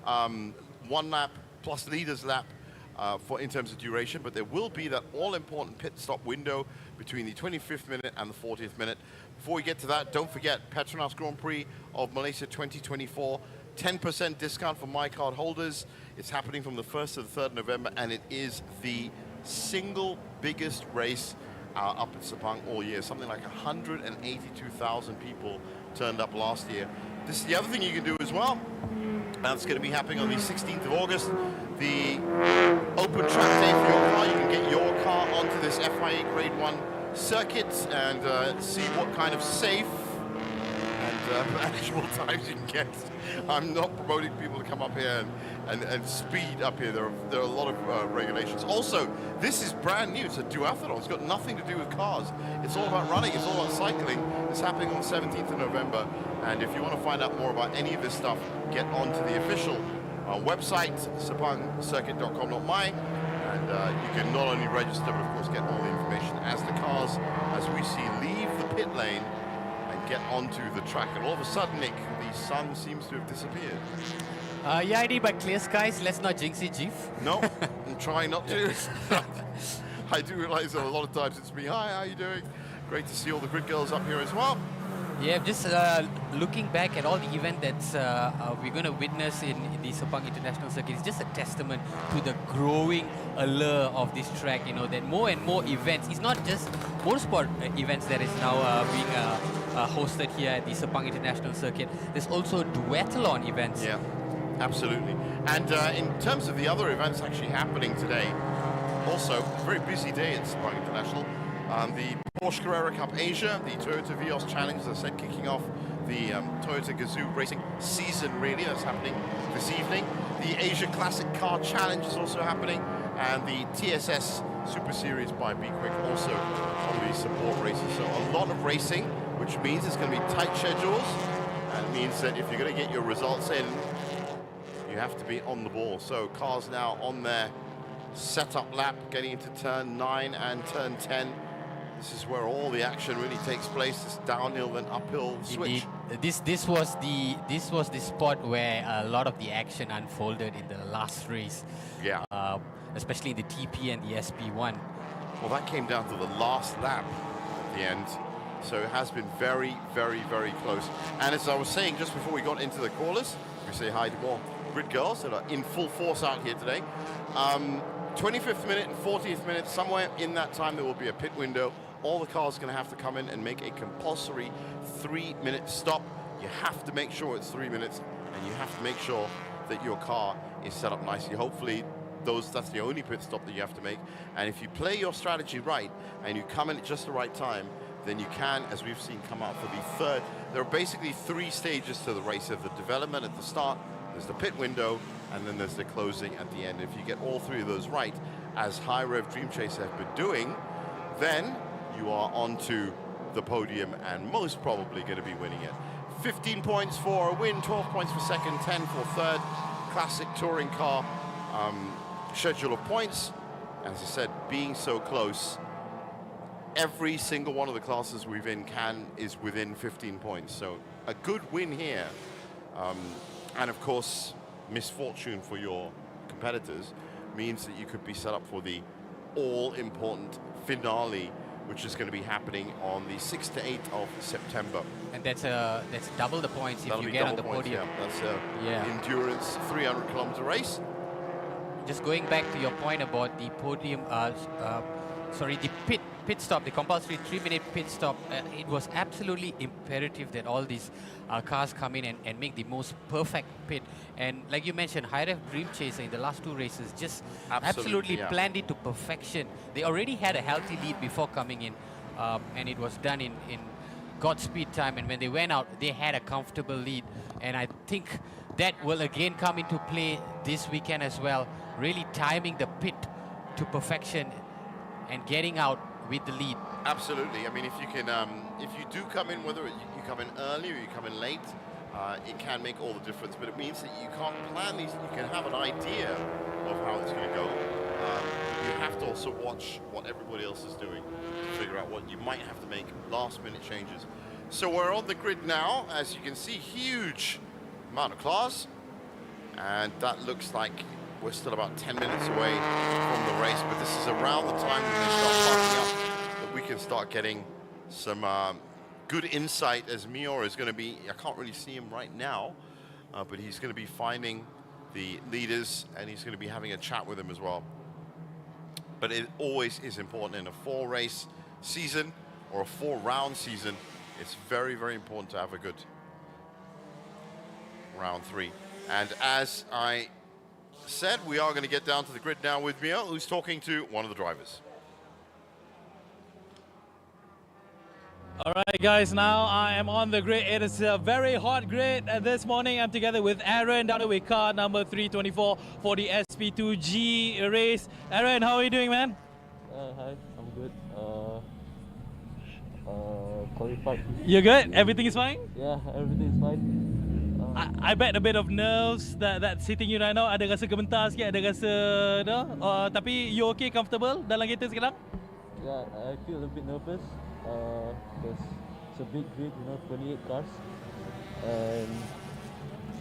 1 lap plus leader's lap in terms of duration, but there will be that all-important pit stop window between the 25th minute and the 40th minute. Before we get to that, don't forget Petronas Grand Prix of Malaysia 2024, 10% discount for My Card holders. It's happening from the 1st to the 3rd of November, and it is the single biggest race up at Sepang all year. Something like 182,000 people turned up last year. This is the other thing you can do as well. That's going to be happening on the 16th of August. The open track day for your car. You can get your car onto this FIA Grade 1 circuit and see what kind of safe and manageable times you can get. I'm not promoting people to come up here and speed up here. There are a lot of regulations. Also, this is brand new. It's a duathlon. It's got nothing to do with cars. It's all about running. It's all about cycling. It's happening on the 17th of November. And if you want to find out more about any of this stuff, get onto the official website, sepangcircuit.com.my. And you can not only register, but of course get all the information as the cars, as we see, leave the pit lane and get onto the track. And all of a sudden, Nick, the sun seems to have disappeared. Yeah, I did, but clear skies. Let's not jinx it, Jeef. No, I'm trying not to. I do realize that a lot of times it's me. Hi, how are you doing? Great to see all the grid girls up here as well. Yeah, just looking back at all the event that we're going to witness in the Sepang International Circuit is just a testament to the growing allure of this track. You know, that more and more events, it's not just motorsport events that is now being hosted here at the Sepang International Circuit. There's also duathlon events. Yeah, absolutely. And in terms of the other events actually happening today, also a very busy day at Sepang International. The Porsche Carrera Cup Asia, the Toyota Vios Challenge, as I said, kicking off the Toyota Gazoo racing season, really. That's happening this evening. The Asia Classic Car Challenge is also happening, and the TSS Super Series by Be Quick also on the support races. So a lot of racing, which means it's going to be tight schedules, and it means that if you're going to get your results in, you have to be on the ball. So cars now on their setup lap, getting into turn 9 and turn 10. This is where all the action really takes place. This downhill then uphill switch. Indeed. This was the spot where a lot of the action unfolded in the last race. Yeah. Especially the TP and the SP1. Well, that came down to the last lap at the end. So it has been very, very, very close. And as I was saying just before we got into the callers, we say hi to more grid girls that are in full force out here today. 25th minute and 40th minute, somewhere in that time there will be a pit window. All the cars are going to have to come in and make a compulsory 3-minute stop. You have to make sure it's 3 minutes, and you have to make sure that your car is set up nicely. Hopefully, that's the only pit stop that you have to make. And if you play your strategy right, and you come in at just the right time, then you can, as we've seen, come out for the third. There are basically 3 stages to the race. There's the development at the start, there's the pit window, and then there's the closing at the end. If you get all 3 of those right, as High Rev Dream Chaser have been doing, then you are onto the podium and most probably going to be winning it. 15 points for a win, 12 points for second, 10 for third. Classic touring car schedule of points. As I said, being so close, every single one of the classes we've in is within 15 points. So a good win here. And of course, misfortune for your competitors means that you could be set up for the all-important finale, which is going to be happening on the 6th to 8th of September. And that's double the points if you get on the podium. Yeah. That's an endurance 300-kilometer race. Just going back to your point about the podium, the pit stop, the compulsory 3-minute pit stop, it was absolutely imperative that all these cars come in and make the most perfect pit. And like you mentioned, High Rev Dream Chaser in the last 2 races just absolutely planned it to perfection. They already had a healthy lead before coming in, and it was done in Godspeed time. And when they went out, they had a comfortable lead. And I think that will again come into play this weekend as well, really timing the pit to perfection and getting out with the lead. Absolutely. I mean, if you can, if you do come in, whether you come in early or you come in late, it can make all the difference. But it means that you can't plan these. You can have an idea of how it's going to go. You have to also watch what everybody else is doing to figure out what you might have to make last-minute changes. So we're on the grid now, as you can see, huge amount of cars. And that looks like we're still about 10 minutes away from the race, but this is around the time when they start parking up that we can start getting some good insight, as Mior is going to be, I can't really see him right now, but he's going to be finding the leaders and he's going to be having a chat with them as well. But it always is important in a 4-race season or a 4-round season. It's very, very important to have a good round 3. And as I said, we are going to get down to the grid now with Mio, who's talking to one of the drivers. All right, guys, now I am on the grid. It is a very hot grid. This morning, I'm together with Aaron down with car number 324 for the SP2G race. Aaron, how are you doing, man? Hi, I'm good. Qualified. You're good? Everything is fine? Yeah, everything is fine. I bet a bit of nerves that's hitting you right now. Ada rasa gementar sikit, ada rasa, no? Tapi you okay, comfortable dalam kereta sekarang? Yeah, I feel a bit nervous because it's a big grid, 28 cars, and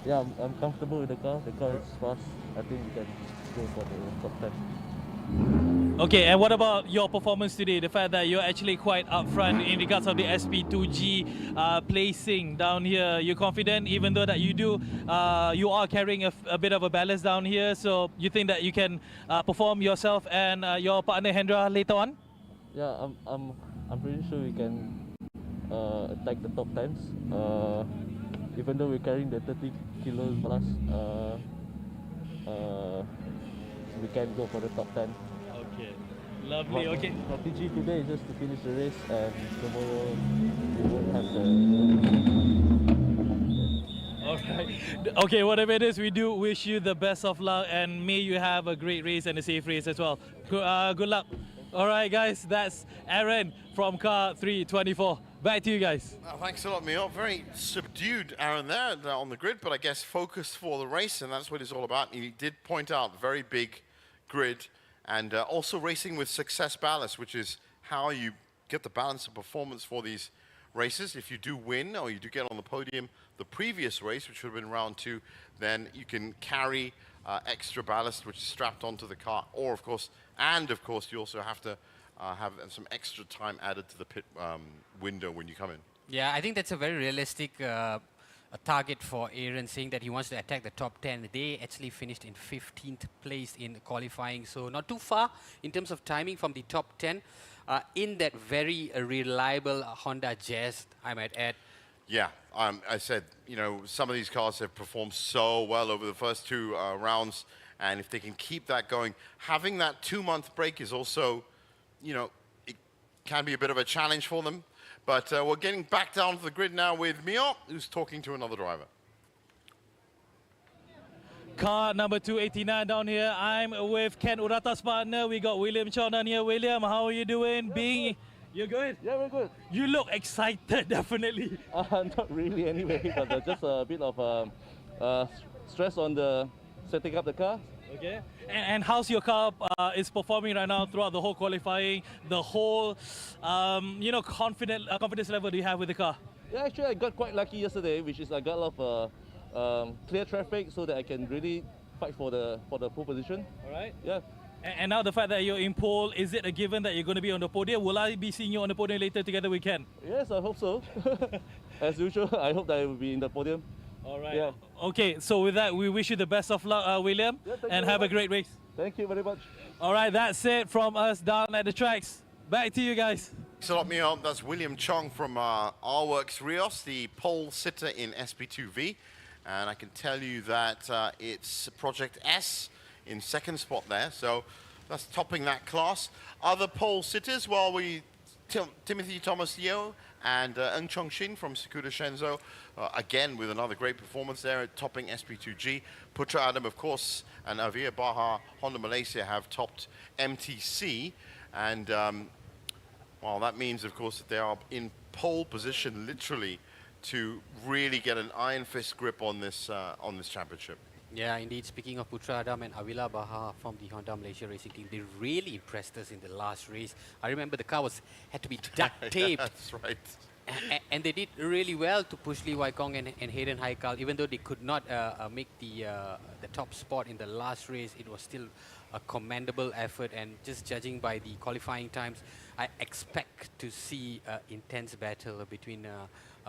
yeah, I'm comfortable with the car. The car is fast. I think we can go for the top 10. Okay, and what about your performance today? The fact that you're actually quite upfront in regards of the SP2G placing down here. You're confident, even though that you are carrying a bit of a ballast down here. So you think that you can perform yourself and your partner Hendra later on? Yeah, I'm pretty sure we can attack the top 10s. Even though we're carrying the 30 kilos plus, we can go for the top 10. Okay, lovely. Okay. Strategy today is just to finish the race, and tomorrow we won't have the. Alright. Okay, whatever it is, we do wish you the best of luck, and may you have a great race and a safe race as well. Good luck. Alright, guys, that's Aaron from car 324. Back to you guys. Thanks a lot, Mio. Very subdued Aaron there on the grid, but I guess focused for the race, and that's what it's all about. He did point out very big grid, and also racing with success ballast, which is how you get the balance of performance for these races. If you do win or you do get on the podium the previous race, which would have been round 2, then you can carry extra ballast which is strapped onto the car, or of course you also have to have some extra time added to the pit window when you come in. Yeah, I think that's a very realistic a target for Aaron, saying that he wants to attack the top 10. They actually finished in 15th place in qualifying, so not too far in terms of timing from the top 10 in that very reliable Honda Jazz, I might add. Yeah, I said, some of these cars have performed so well over the first 2 rounds, and if they can keep that going, having that 2-month break is also, it can be a bit of a challenge for them. But we're getting back down to the grid now with Mio, who's talking to another driver. Car number 289 down here. I'm with Ken Urata's partner. We got William Chong down here. William, how are you doing? You're good? Yeah, we're good. You look excited, definitely. Not really anyway, but just a bit of stress on the setting up the car. Okay. And how's your car is performing right now throughout the whole qualifying, the whole, confidence level do you have with the car? Yeah, actually I got quite lucky yesterday, which is I got a lot of clear traffic so that I can really fight for the pole position. All right. Yeah. And now the fact that you're in pole, is it a given that you're going to be on the podium? Will I be seeing you on the podium later together with Ken? Yes, I hope so. As usual, I hope that I will be in the podium. All right. Yeah. Okay, so with that, we wish you the best of luck, William, and have a great race. Thank you very much. All right, that's it from us down at the tracks. Back to you guys. Thanks a lot, Mio. That's William Chong from R-Works Rios, the pole sitter in SP2V. And I can tell you that it's Project S in 2nd spot there. So that's topping that class. Other pole sitters, well, Timothy Thomas Yeo and Ng Chong Shin from Sakuda Shenzhou, again with another great performance there, topping SP2G. Putra Adam, of course, and Avia Baha Honda Malaysia have topped MTC. And, well, that means, of course, that they are in pole position, literally, to really get an iron fist grip on this championship. Yeah, indeed. Speaking of Putra Adam and Avila Baha from the Honda Malaysia racing team, they really impressed us in the last race. I remember the car had to be duct taped. That's right. And they did really well to push Lee Wai Kong and Hayden Haikal. Even though they could not make the top spot in the last race, it was still a commendable effort. And just judging by the qualifying times, I expect to see an intense battle between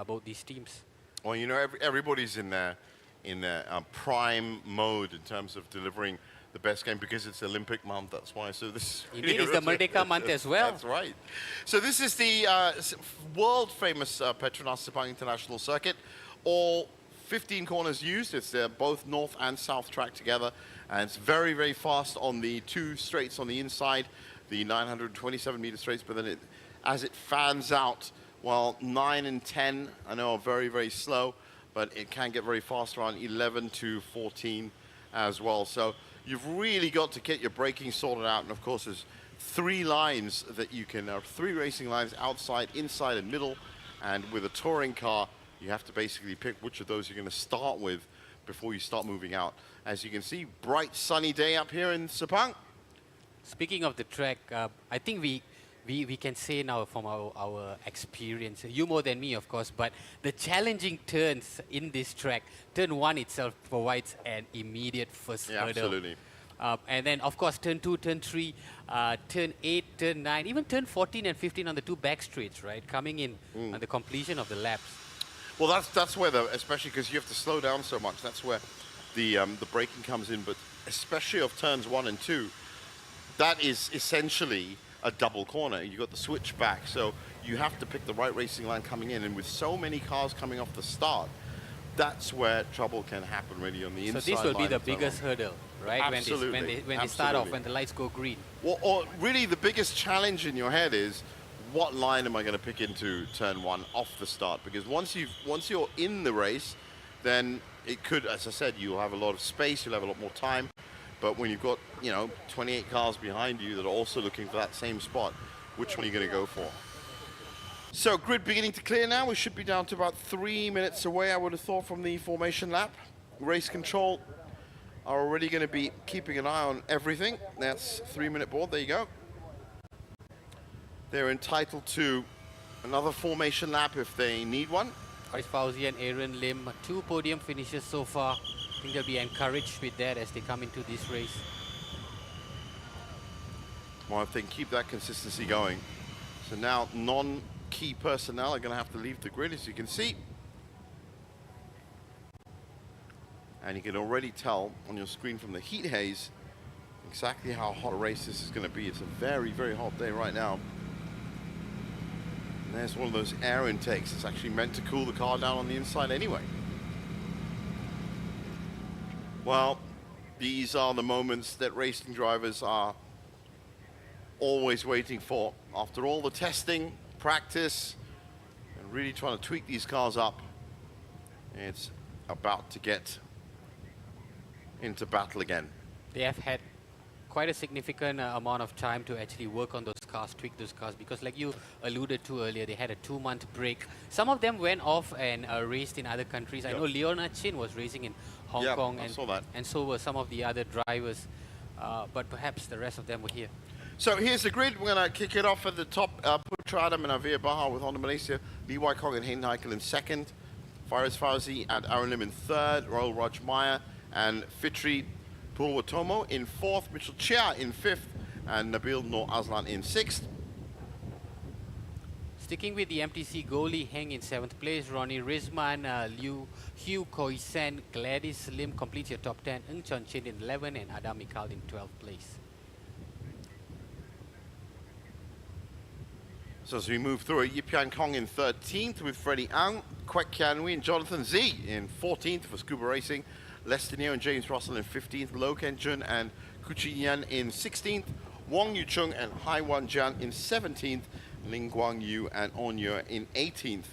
both these teams. Well, you know, everybody's in their prime mode in terms of delivering the best game because it's Olympic month. That's why. So this Indeed, it's the Merdeka month as well. That's right. So this is the world famous Petronas Sepang International Circuit. All 15 corners used. It's both north and south track together, and it's very, very fast on the 2 straights on the inside, the 927-meter straights. But then as it fans out, well, 9 and 10 I know are very, very slow, but it can get very fast around 11 to 14 as well. So you've really got to get your braking sorted out. And of course, there's 3 lines that you can, 3 racing lines, outside, inside, and middle. And with a touring car, you have to basically pick which of those you're going to start with before you start moving out. As you can see, bright sunny day up here in Sepang. Speaking of the track, I think we can say now from our experience, you more than me, of course, but the challenging turns in this track, turn 1 itself provides an immediate first hurdle. Absolutely. And then, of course, turn 2, turn 3, turn 8, turn 9, even turn 14 and 15 on the 2 back straights, right? Coming in on the completion of the laps. Well, that's where, especially because you have to slow down so much, that's where the braking comes in. But especially of turns 1 and 2, that is essentially a double corner. You got the switchback, so you have to pick the right racing line coming in. And with so many cars coming off the start, that's where trouble can happen really on the inside. So this will be the biggest hurdle, right? Absolutely. When they start off, when the lights go green. Well, or really the biggest challenge in your head is, what line am I going to pick into turn 1 off the start? Because once you're in the race, then it could, as I said, you'll have a lot of space, you'll have a lot more time. But when you've got, 28 cars behind you that are also looking for that same spot, which one are you going to go for? So grid beginning to clear now. We should be down to about 3 minutes away, I would have thought, from the formation lap. Race control are already going to be keeping an eye on everything. That's 3-minute board. There you go. They're entitled to another formation lap if they need one. Faris Fauzi and Aaron Lim, 2 podium finishes so far. I think they'll be encouraged with that as they come into this race. Well, if they can keep that consistency going. So now non-key personnel are going to have to leave the grid, as you can see. And you can already tell on your screen from the heat haze exactly how hot a race this is going to be. It's a very, very hot day right now. And there's one of those air intakes. It's actually meant to cool the car down on the inside anyway. Well, these are the moments that racing drivers are always waiting for. After all the testing, practice, and really trying to tweak these cars up, it's about to get into battle again. They have had quite a significant amount of time to actually work on those cars, tweak those cars, because like you alluded to earlier, they had a 2-month break. Some of them went off and raced in other countries. I know Leonard Chin was racing in Hong Kong, and so were some of the other drivers, but perhaps the rest of them were here. So here's the grid. We're going to kick it off at the top. Putra Adam and Avir Bahar with Honda Malaysia, Lee Wai Kong and Hayden Haikal in 2nd, Faris Fauzi and Aaron Lim in 3rd, Royal Raj Maya and Fitri Purwatomo in 4th, Mitchell Chia in 5th, and Nabil Noor Aslan in 6th. Sticking with the MTC, Goldie Heng in 7th place, Ronnie Rizman, Hugh Khoisan, Gladys Lim completes your top 10, Ng Chon Chin in 11th, and Adam Mikal in 12th place. So as we move through it, Yip Yan Kong in 13th with Freddie Ang, Kwek Kian Wee and Jonathan Z in 14th for Scuba Racing, Lester Neo and James Russell in 15th, Lo Ken Jun and Kuchi Yan in 16th, Wong Yu Chung and Hai Wan Jian in 17th, Ling Guang Yu and Onyo in 18th.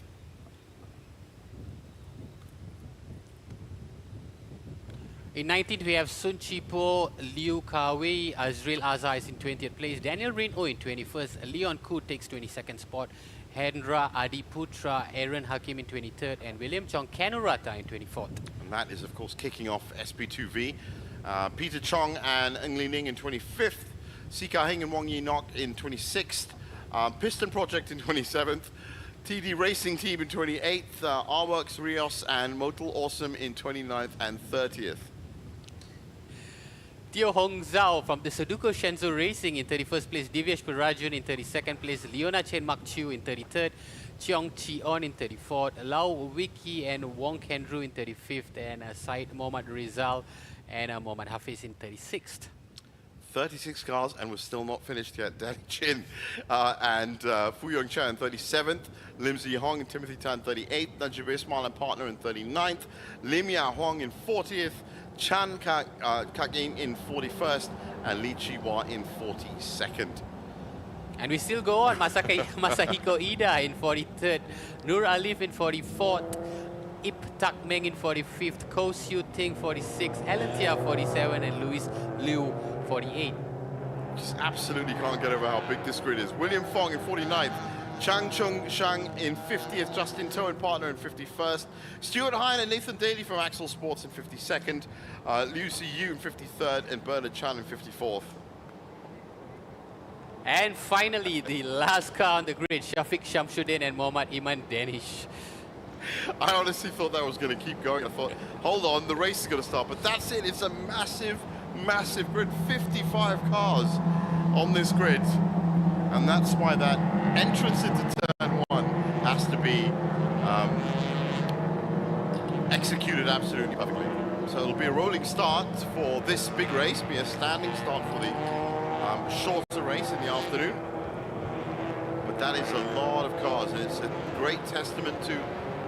In 19th, we have Sun Chi Po, Liu Ka-wei, Azrael Azhar is in 20th place, Daniel Rain-O in 21st, Leon Koo takes 22nd spot, Hendra Adiputra, Aaron Hakim in 23rd, and William Chong Kanurata in 24th. And that is, of course, kicking off SP2V. Peter Chong and Ng Li Ning in 25th, Sika Hing and Wong Yi Nok in 26th, Piston Project in 27th, TD Racing Team in 28th, R-Works, Rios, and Motul Awesome in 29th and 30th. Teo Hong Zhao from the Sudoku Shenzhou Racing in 31st place, Divyesh Purajun in 32nd place, Leona Chen Mak Chiu in 33rd, Cheong Chi-on in 34th, Lau Wiki and Wong Kendru in 35th, and Said Mohammad Rizal and Mohammad Hafiz in 36th. 36 cars, and we're still not finished yet. Danny Chin and Fu Yong Chan in 37th, Lim Zi Hong and Timothy Tan 38th, Najib Ismail and partner in 39th, Lim Ya Huang in 40th, Chan Kagin in 41st, and Li Chiwa in 42nd. And we still go on. Masahiko Ida in 43rd, Nur Alif in 44th, Ip Tak Meng in 45th, Ko Siu Ting 46th, Alan Tia 47, and Luis Liu 48. Just absolutely can't get over how big this grid is. William Fong in 49th, Chang Chung Shang in 50th, Justin Toh and partner in 51st, Stuart Hine and Nathan Daly from Axel Sports in 52nd, Liu Si Yu in 53rd, and Bernard Chan in 54th. And finally, the last car on the grid, Shafiq Shamsuddin and Mohammad Iman Danish. I honestly thought that was going to keep going. I thought, hold on, the race is going to start. But that's it. It's a massive, massive grid. 55 cars on this grid. And that's why that entrance into turn one has to be executed absolutely perfectly. So it'll be a rolling start for this big race, be a standing start for the shorter race in the afternoon. But that is a lot of cars, and it's a great testament to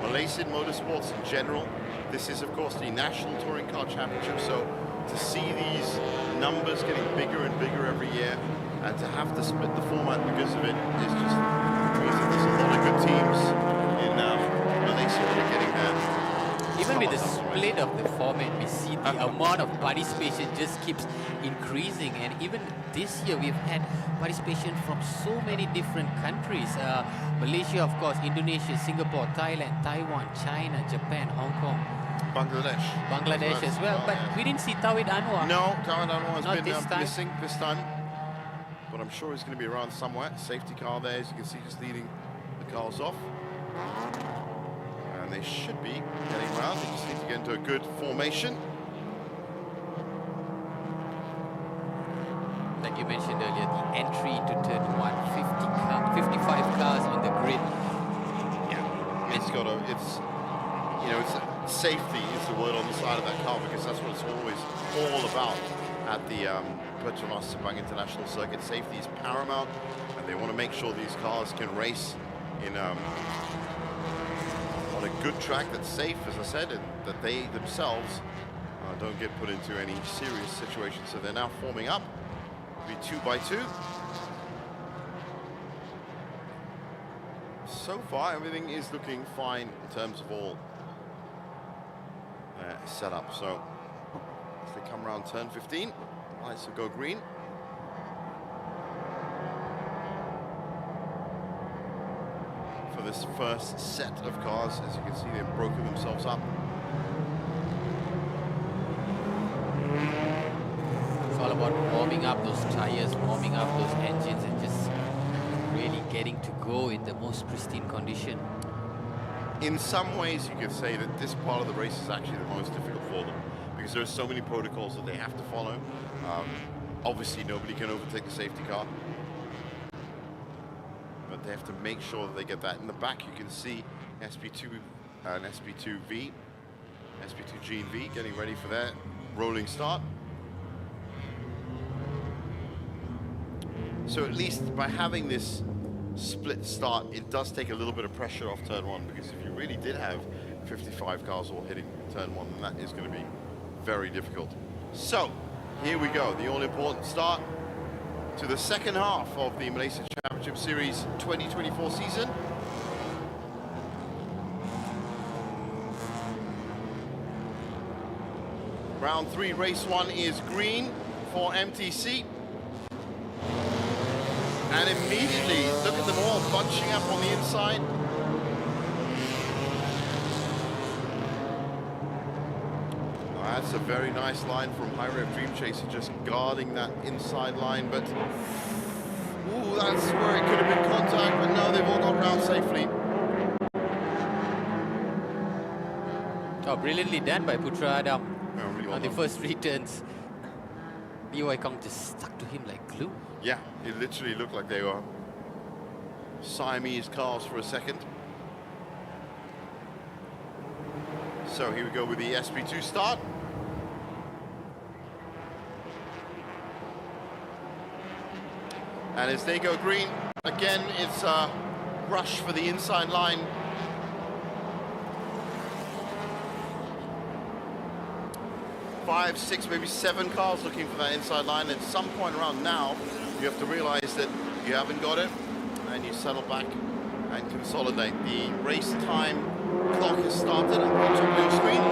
Malaysian motorsports in general. This is, of course, the National Touring Car Championship, so to see these numbers getting bigger and bigger every year, and to have to split the format because of it is just amazing. There's a lot of good teams in Malaysia that are getting there. Even with the split of the format, we see the amount of participation just keeps increasing. And even this year, we've had participation from so many different countries. Malaysia, of course, Indonesia, Singapore, Thailand, Taiwan, China, Japan, Hong Kong. Bangladesh as well. But we didn't see Tawid Anwar. No, Tawid Anwar has Not been missing this time. But I'm sure he's going to be around somewhere. Safety car there, as you can see, just leading the cars off. And they should be getting around. They just need to get into a good formation. Like you mentioned earlier, the entry to turn 55 cars on the grid. Yeah, it's got a, it's safety is the word on the side of that car, because that's what it's always all about at the Petronas Sepang International Circuit. Safety is paramount, and they want to make sure these cars can race in on a good track that's safe, as I said, and that they themselves don't get put into any serious situations. So they're now forming up. It'll be 2 by 2. So far, everything is looking fine in terms of all setup. So as they come around turn 15, lights will go green. For this first set of cars, as you can see, they've broken themselves up. It's all about warming up those tires, warming up those engines, and just really getting to go in the most pristine condition. In some ways, you could say that this part of the race is actually the most difficult for them, because there are so many protocols that they have to follow. Obviously, nobody can overtake the safety car, but they have to make sure that they get that. In the back, you can see SP2 and SP2V, SP2G and V getting ready for their rolling start. So at least by having this split start, it does take a little bit of pressure off turn one, because if you really did have 55 cars all hitting turn one, then that is going to be very difficult. So here we go, the all-important start to the second half of the Malaysia Championship Series 2024 season. Round 3, race 1 is green for MTC. And immediately, look at them all bunching up on the inside. Oh, that's a very nice line from High Rev Dream Chaser, just guarding that inside line, but ooh, that's where it could have been contact, but no, they've all got round safely. Oh, brilliantly done by Putra Adam Yeah, really well on the done. first three turns. Lee Wai Kong just stuck to him like glue. Yeah, it literally looked like they were Siamese cars for a second. So here we go with the SP2 start. And as they go green, again, it's a rush for the inside line. Five, six, maybe 7 cars looking for that inside line. At some point around now, you have to realize that you haven't got it, and you settle back and consolidate. The race time clock has started on the top of your screen.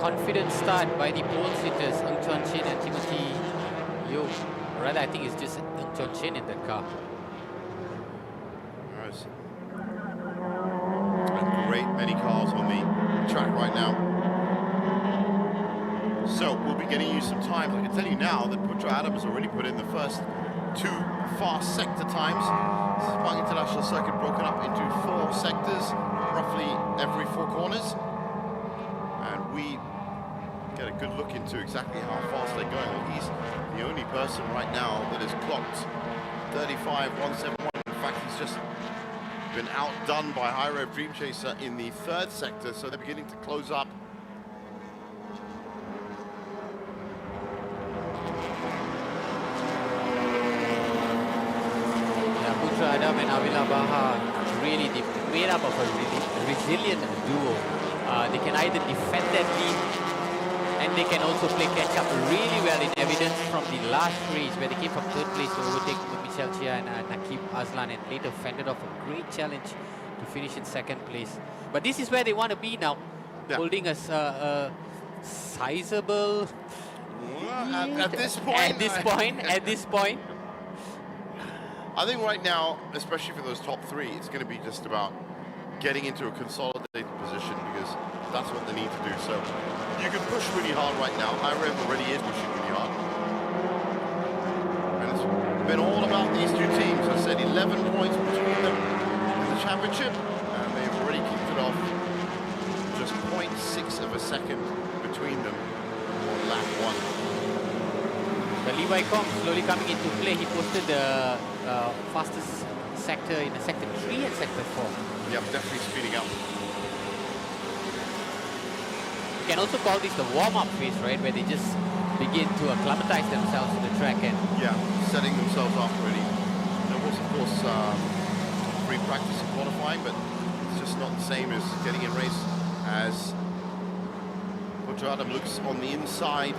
Confident start by the pole sitters, Ng Chon Chin and Timothy Yo. Or rather, I think it's just Ng Chon Chin in that car. There's a great many cars on the track right now. So we'll be getting you some time. I can tell you now that Putra Adam has already put in the first 2 fast sector times. Sepang International Circuit broken up into 4 sectors, roughly every 4 corners. And we get a good look into exactly how fast they're going. Well, he's the only person right now that has clocked 35.171. In fact, he's just been outdone by High Rev Dream Chaser in the 3rd sector, so they're beginning to close up. Yeah, Putra Adam and Avila Baha really made up of a really resilient duo. They can either defend that lead, and they can also play catch up really well, in evidence from the last race where they came from 3rd place to overtake Michel Chia and Nakib Aslan, and later fended off a great challenge to finish in 2nd place. But this is where they want to be now, holding a sizable. At this point, At this point, I think right now, especially for those top 3, it's going to be just about getting into a consolidated position, because that's what they need to do. So you can push really hard right now. Irev already is pushing really hard. And it's been all about these 2 teams. I said 11 points between them in the championship, and they've already kicked it off. Just 0.6 of a second between them on lap 1. the Lee Wai Kong slowly coming into play. He posted the fastest sector in the sector 3 and sector 4. Yep, definitely speeding up. You can also call this the warm-up phase, right, where they just begin to acclimatize themselves to the track and Yeah, setting themselves up already. There was, of course, free practice and qualifying, but it's just not the same as getting in race. As Putra Adam looks on the inside,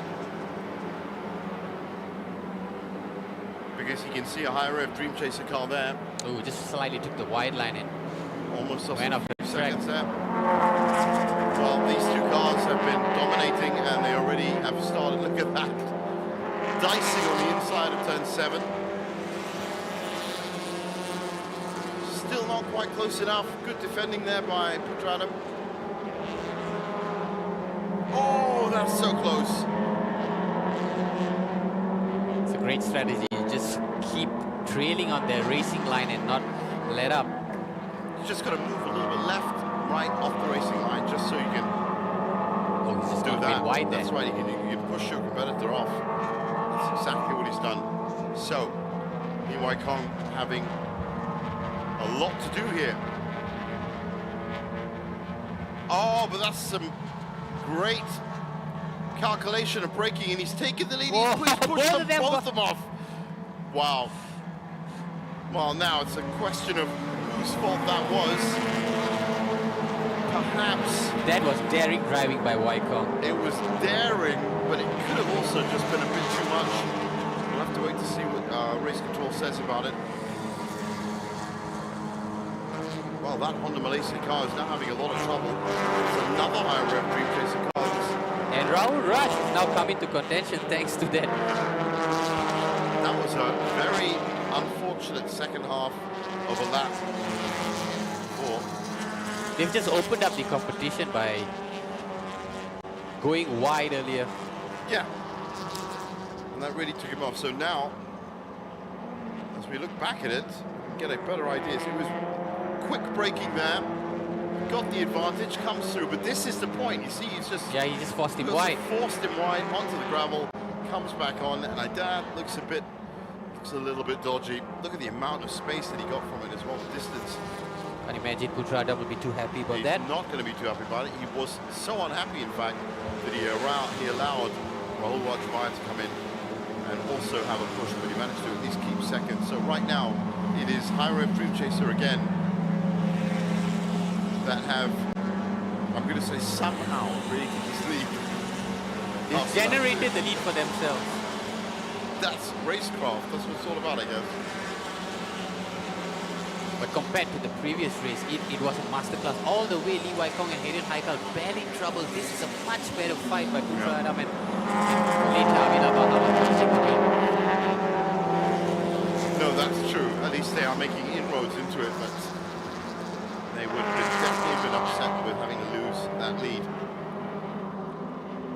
because he can see a high rev Dream Chaser car there. oh, just slightly took the wide line and Almost lost went a off few the track. seconds there. Well, these 2 cars have been dominating, and they already have started. Look at that. Dicing on the inside of turn 7. Still not quite close enough. Good defending there by Putra Adam. Oh, that's so close. It's a great strategy. You just keep trailing on their racing line and not let up. You just got to move a little bit left, right off the racing line, just so you can Oh, he's just do gone a bit that. wide That's there. right. You can push your competitor off. That's exactly what he's done. So, Lee Wai Kong having a lot to do here. Oh, but that's some great calculation of braking, and he's taken the lead. Whoa, He's pushed both of them both of them off. Wow. Well, now it's a question of whose fault that was. Perhaps That was daring driving by Wai Kong. it was daring, but it could have also just been a bit too much. We'll have to wait to see what race control says about it. Well, that Honda Malaysia car is now having a lot of trouble. It's another high rev Dream Chaser car. And Rahul Rush has now come into contention thanks to that. That was a very unfortunate second half of a lap for. They've just opened up the competition by going wide earlier. Yeah. And that really took him off. So now we look back at it, get a better idea. So it was quick braking there, got the advantage, comes through, but this is the point. You see, he's just... Yeah, he just forced him wide. Forced him wide onto the gravel, comes back on, and that looks a little bit dodgy. Look at the amount of space that he got from it as well, the distance. Can't imagine Putrada will be too happy about that. He's not going to be too happy about it. He was so unhappy, in fact, that he allowed Rahul Wajpayee to come in and also have a push, but he managed to at least keep second. So right now, it is Tyre Dream Chaser again that have, I'm going to say, somehow created this lead. They've generated the lead for themselves. That's racecraft. That's what it's all about, I guess. But compared to the previous race, it was a masterclass. All the way, Lee Wai Kong and Hayden Haikal barely in trouble. This is a much better fight by Putra Adam and later Avinabha. No, that's true. At least they are making inroads into it, but they would have definitely been upset with having to lose that lead.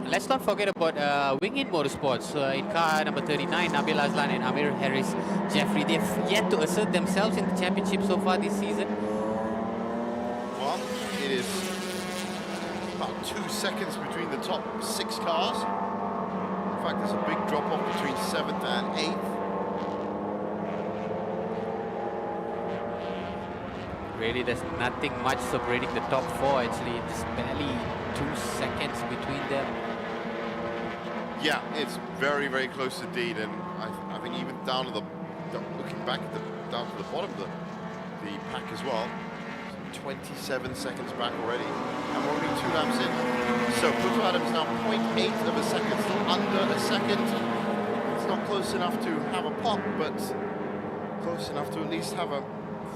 Let's not forget about Wing In Motorsports. In car number 39, Nabil Azlan and Amir Harris Jeffrey. They've yet to assert themselves in the championship so far this season. Well, it is about 2 seconds between the top 6 cars. In fact, there's a big drop-off between 7th and 8th. Really, there's nothing much separating the top 4 actually. It's barely 2 seconds between them. Yeah, it's very, very close indeed, and I think even down to the looking back at down to the bottom of the pack as well, 27 seconds back already, and we're only 2 laps in. So Putra Adams now 0.8 of a second, still under a second. It's not close enough to have a pop, but close enough to at least have a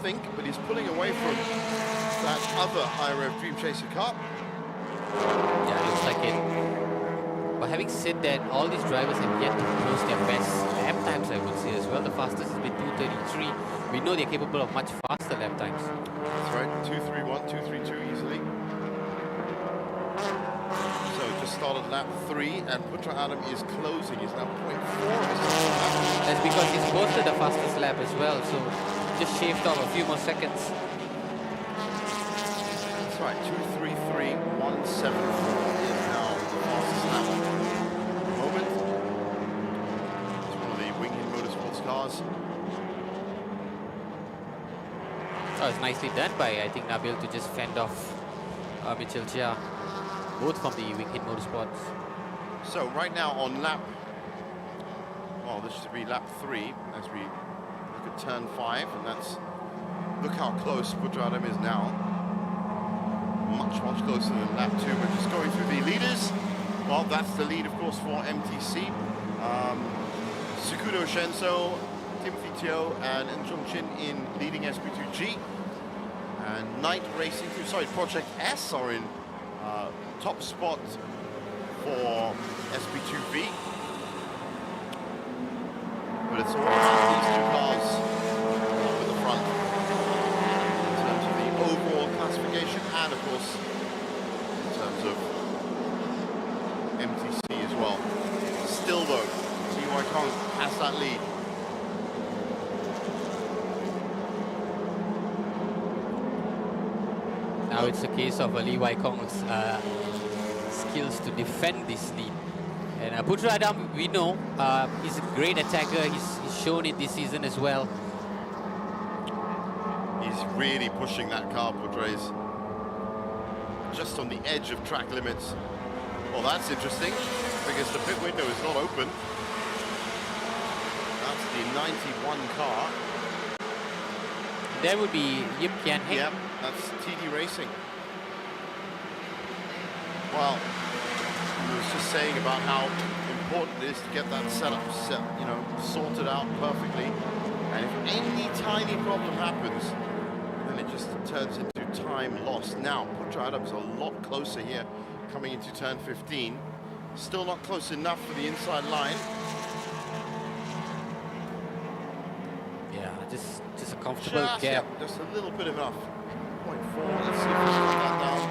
think. But he's pulling away from that other high-rev Dream Chaser car. Yeah, it looks like it. But having said that, all these drivers have yet to close their best lap times, I would say as well. The fastest has been 2:33. We know they're capable of much faster lap times. That's right, 2:31, 2:32 easily. So just started lap 3, and Putra Adam is closing. He's now 0.4 of a second lap. That's because he's posted the fastest lap as well, so just shaved off a few more seconds. That's right, 2:33, 1:74 is now the fastest lap. Moment. It's one of the Wing In Motorsports cars. Oh, it's nicely done by, I think, Nabil to just fend off Mitchell Chia, both from the Wing In Motorsports. So right now on lap, well, this should be lap 3 as we look at turn 5, and that's, look how close Putra Adam is now. Much closer than lap 2. We're just going through the leaders. Well, that's the lead, of course, for MTC. Sukudo Shenso, Timothy Teo, and Njung Chin in leading SP2G. And Knight Racing Team, sorry, Project S are in top spot for SP2V. But it's all about these 2 cars up at the front in terms of the overall classification, and of course in terms of MTC as well. Still though, Lee Wai Kong has that lead. Now it's a case of Lee Wai Kong's skills to defend this lead. And Putra Adam, we know, he's a great attacker. He's shown it this season as well. He's really pushing that car, Putra is just on the edge of track limits. Well, that's interesting because the pit window is not open. That's the 91 car. There would be Yip Kian Heng. Yep, that's TD Racing. Well, I was just saying about how important it is to get that setup sorted out perfectly. And if any tiny problem happens, then it just turns into time lost. Now, Putra Adam's a lot closer here coming into turn 15. Still not close enough for the inside line. Yeah, just a comfortable gap. Yeah, just a little bit enough. 0.4, let's see if we can get that down.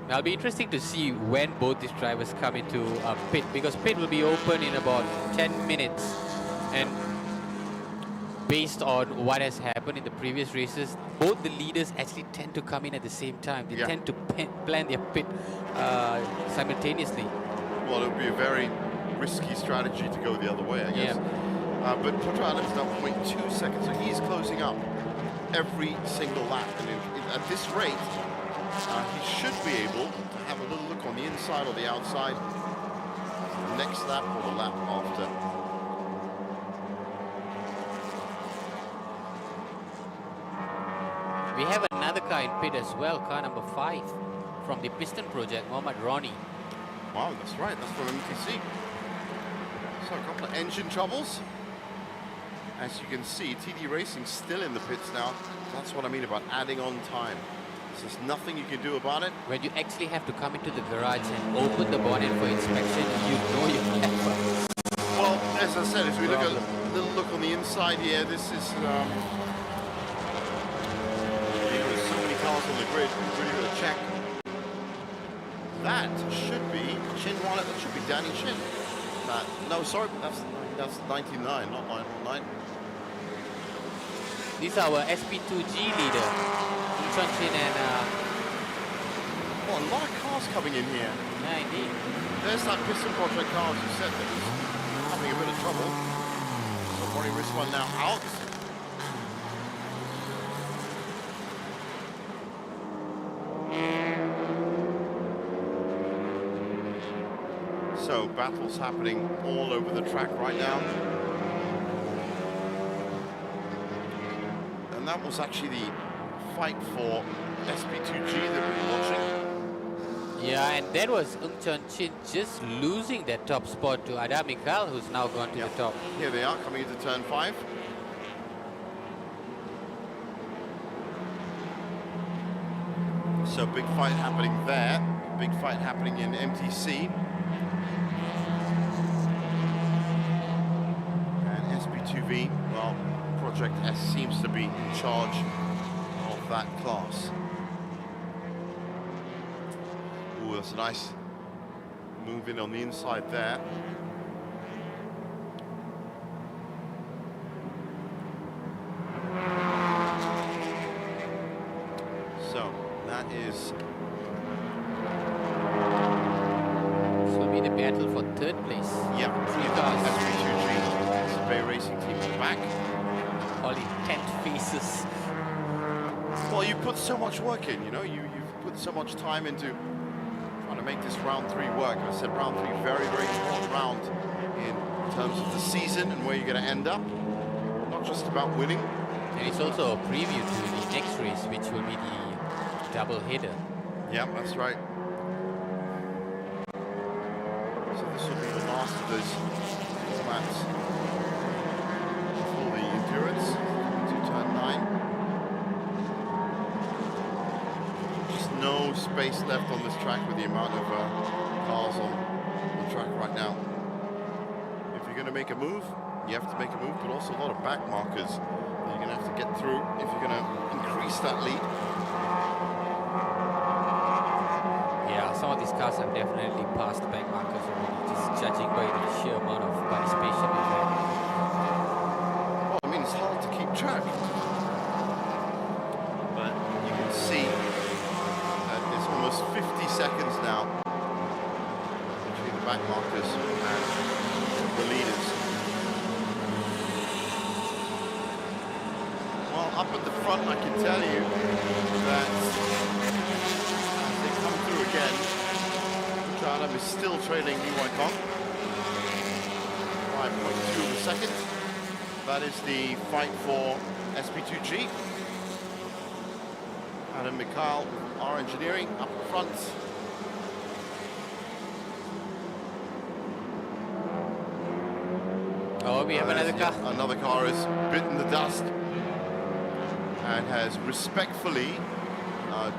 Now, it'll be interesting to see when both these drivers come into pit, because pit will be open in about 10 minutes. And based on what has happened in the previous races, both the leaders actually tend to come in at the same time. They tend to plan their pit simultaneously. Well, it would be a very risky strategy to go the other way, I guess. But Piotr Adam's now 0.2 seconds, so he's closing up every single lap. And at this rate, he should be able to have a little look on the inside or the outside next lap or the lap after. We have another car in pit as well, car number 5 from the Piston Project, Mohammad Ronnie. Wow, that's right, that's from MTC. So a couple of engine troubles. As you can see, TD Racing still in the pits now. That's what I mean about adding on time. There's nothing you can do about it. When you actually have to come into the garage and open the bonnet for inspection, you know you have. Well, as I said, as we look at a little look on the inside here, this is there's so many cars on the grid. We're really going to check. That should be Chin Wallet. That should be Danny Chin. No, sorry, that's 99, not 919. These are our SP2G leader, Chun Chin and. Oh, a lot of cars coming in here. Yeah, indeed. There's that Piston Project car, as you said, that was having a bit of trouble. So Ronnie Risman now out. So battles happening all over the track right now. And that was actually the fight for SP2G that we were watching. Yeah, and that was Ng Chun Chin just losing that top spot to Adam Mikhail, who's now gone to the top. Here they are coming into turn 5. So big fight happening there. Big fight happening in MTC. And SP2V, well, Project S seems to be in charge of that class. Ooh, that's a nice move in on the inside there. So that is. This will be the battle for third place. Yeah, Three cars. SP2G, Bay Racing Team in the back. All intent faces. Well, you put so much work in, you know, you've put so much time into trying to make this round 3 work. I said round 3, very, very important round in terms of the season and where you're going to end up. Not just about winning. And it's also a preview to the next race, which will be the double header. Yeah, that's right. So this will be the last of those laps for the endurance to turn 9. Just no space left on this track with the amount of cars on the track right now. If you're going to make a move, you have to make a move, but also a lot of back markers that you're going to have to get through if you're going to increase that lead. Yeah, some of these cars have definitely passed the back markers already, just judging by the sheer amount of participation we've had. Well, I mean, it's hard to keep track. But you can see that it's almost 50 seconds now between the back markers and the leaders. Well, up at the front, I can tell you that as they come through again, Adam is still trailing Li Waikong. 5.2 of a second. That is the fight for SP2G. Adam Mikhail, our engineering, up front. Oh, we have another car. Another car has bitten the dust and has respectfully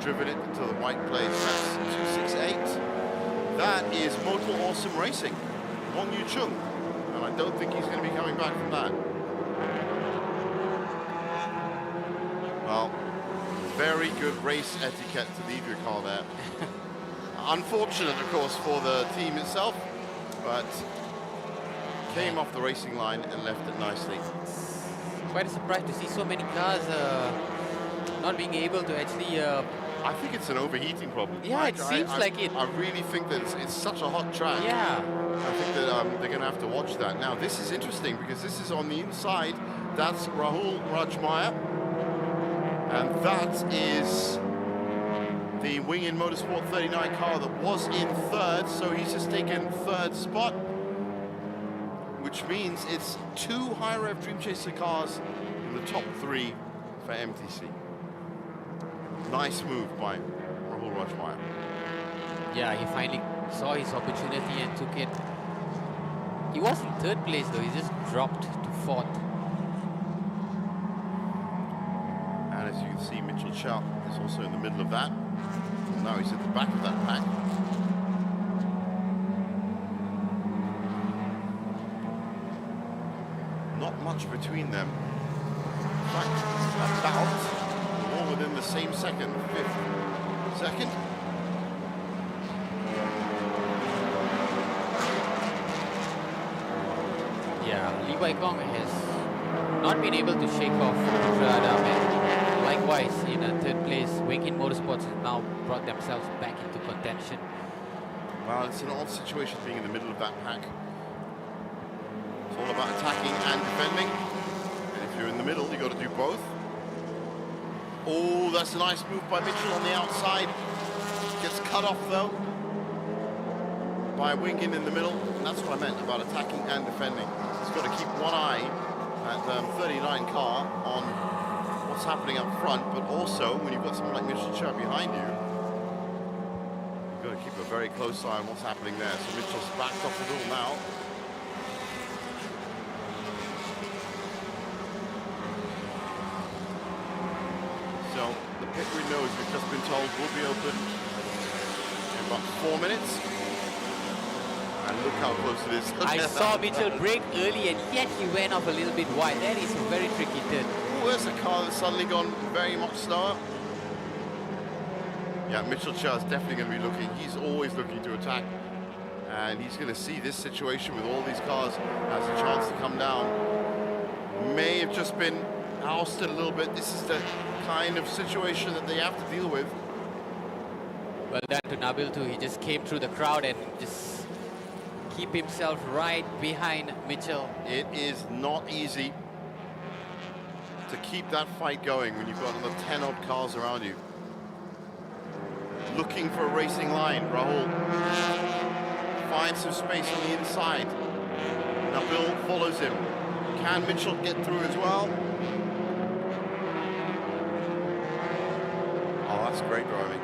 driven it into the white place. That's 268. That is Motor Awesome Racing, Wong Yu Chung. And I don't think he's going to be coming back from that. Well, very good race etiquette to leave your car there. Unfortunate, of course, for the team itself, but Came off the racing line and left it nicely. Quite a surprise to see so many cars not being able to actually. I think it's an overheating problem. Yeah, it seems like it. I really think that it's such a hot track. Yeah. I think that they're going to have to watch that. Now, this is interesting because this is on the inside. That's Rahul Rajmaya. And that is the Wing-In Motorsport 39 car that was in third. So he's just taken third spot, which means it's 2 high rev Dream Chaser cars in the top 3 for MTC. Nice move by Rahul Rajmaya. Yeah, he finally saw his opportunity and took it. He was in third place though, he just dropped to fourth. And as you can see, Mitchell Chow is also in the middle of that. Now he's at the back of that pack. Not much between them. In fact, about all within the same second, 5th second. Yeah, Lee Wai Kong has not been able to shake off Radam, and likewise in third place, Wing-In Motorsports has now brought themselves back into contention. Well, it's an odd situation being in the middle of that pack. It's all about attacking and defending. And if you're in the middle, you've got to do both. Oh, that's a nice move by Mitchell on the outside. Gets cut off though by Wing-In in the middle. And that's what I meant about attacking and defending. He's got to keep one eye at 39 car on what's happening up front, but also when you've got someone like Mitchell Chow behind you, you've got to keep a very close eye on what's happening there. So Mitchell's backed off the wheel now. So the pit window, as we've just been told, will be open in about 4 minutes. And look how close it is. I saw Mitchell brake early and yet he went off a little bit wide. That is a very tricky turn. Oh, there's a car that's suddenly gone very much slower. Yeah, Mitchell Chow is definitely going to be looking. He's always looking to attack. And he's going to see this situation with all these cars as a chance to come down. May have just been ousted a little bit. This is the kind of situation that they have to deal with. Well done to Nabil too. He just came through the crowd and just keep himself right behind Mitchell. It is not easy to keep that fight going when you've got another 10 odd cars around you. Looking for a racing line, Rahul finds some space on the inside. Nabil follows him. Can Mitchell get through as well? Oh, that's great driving.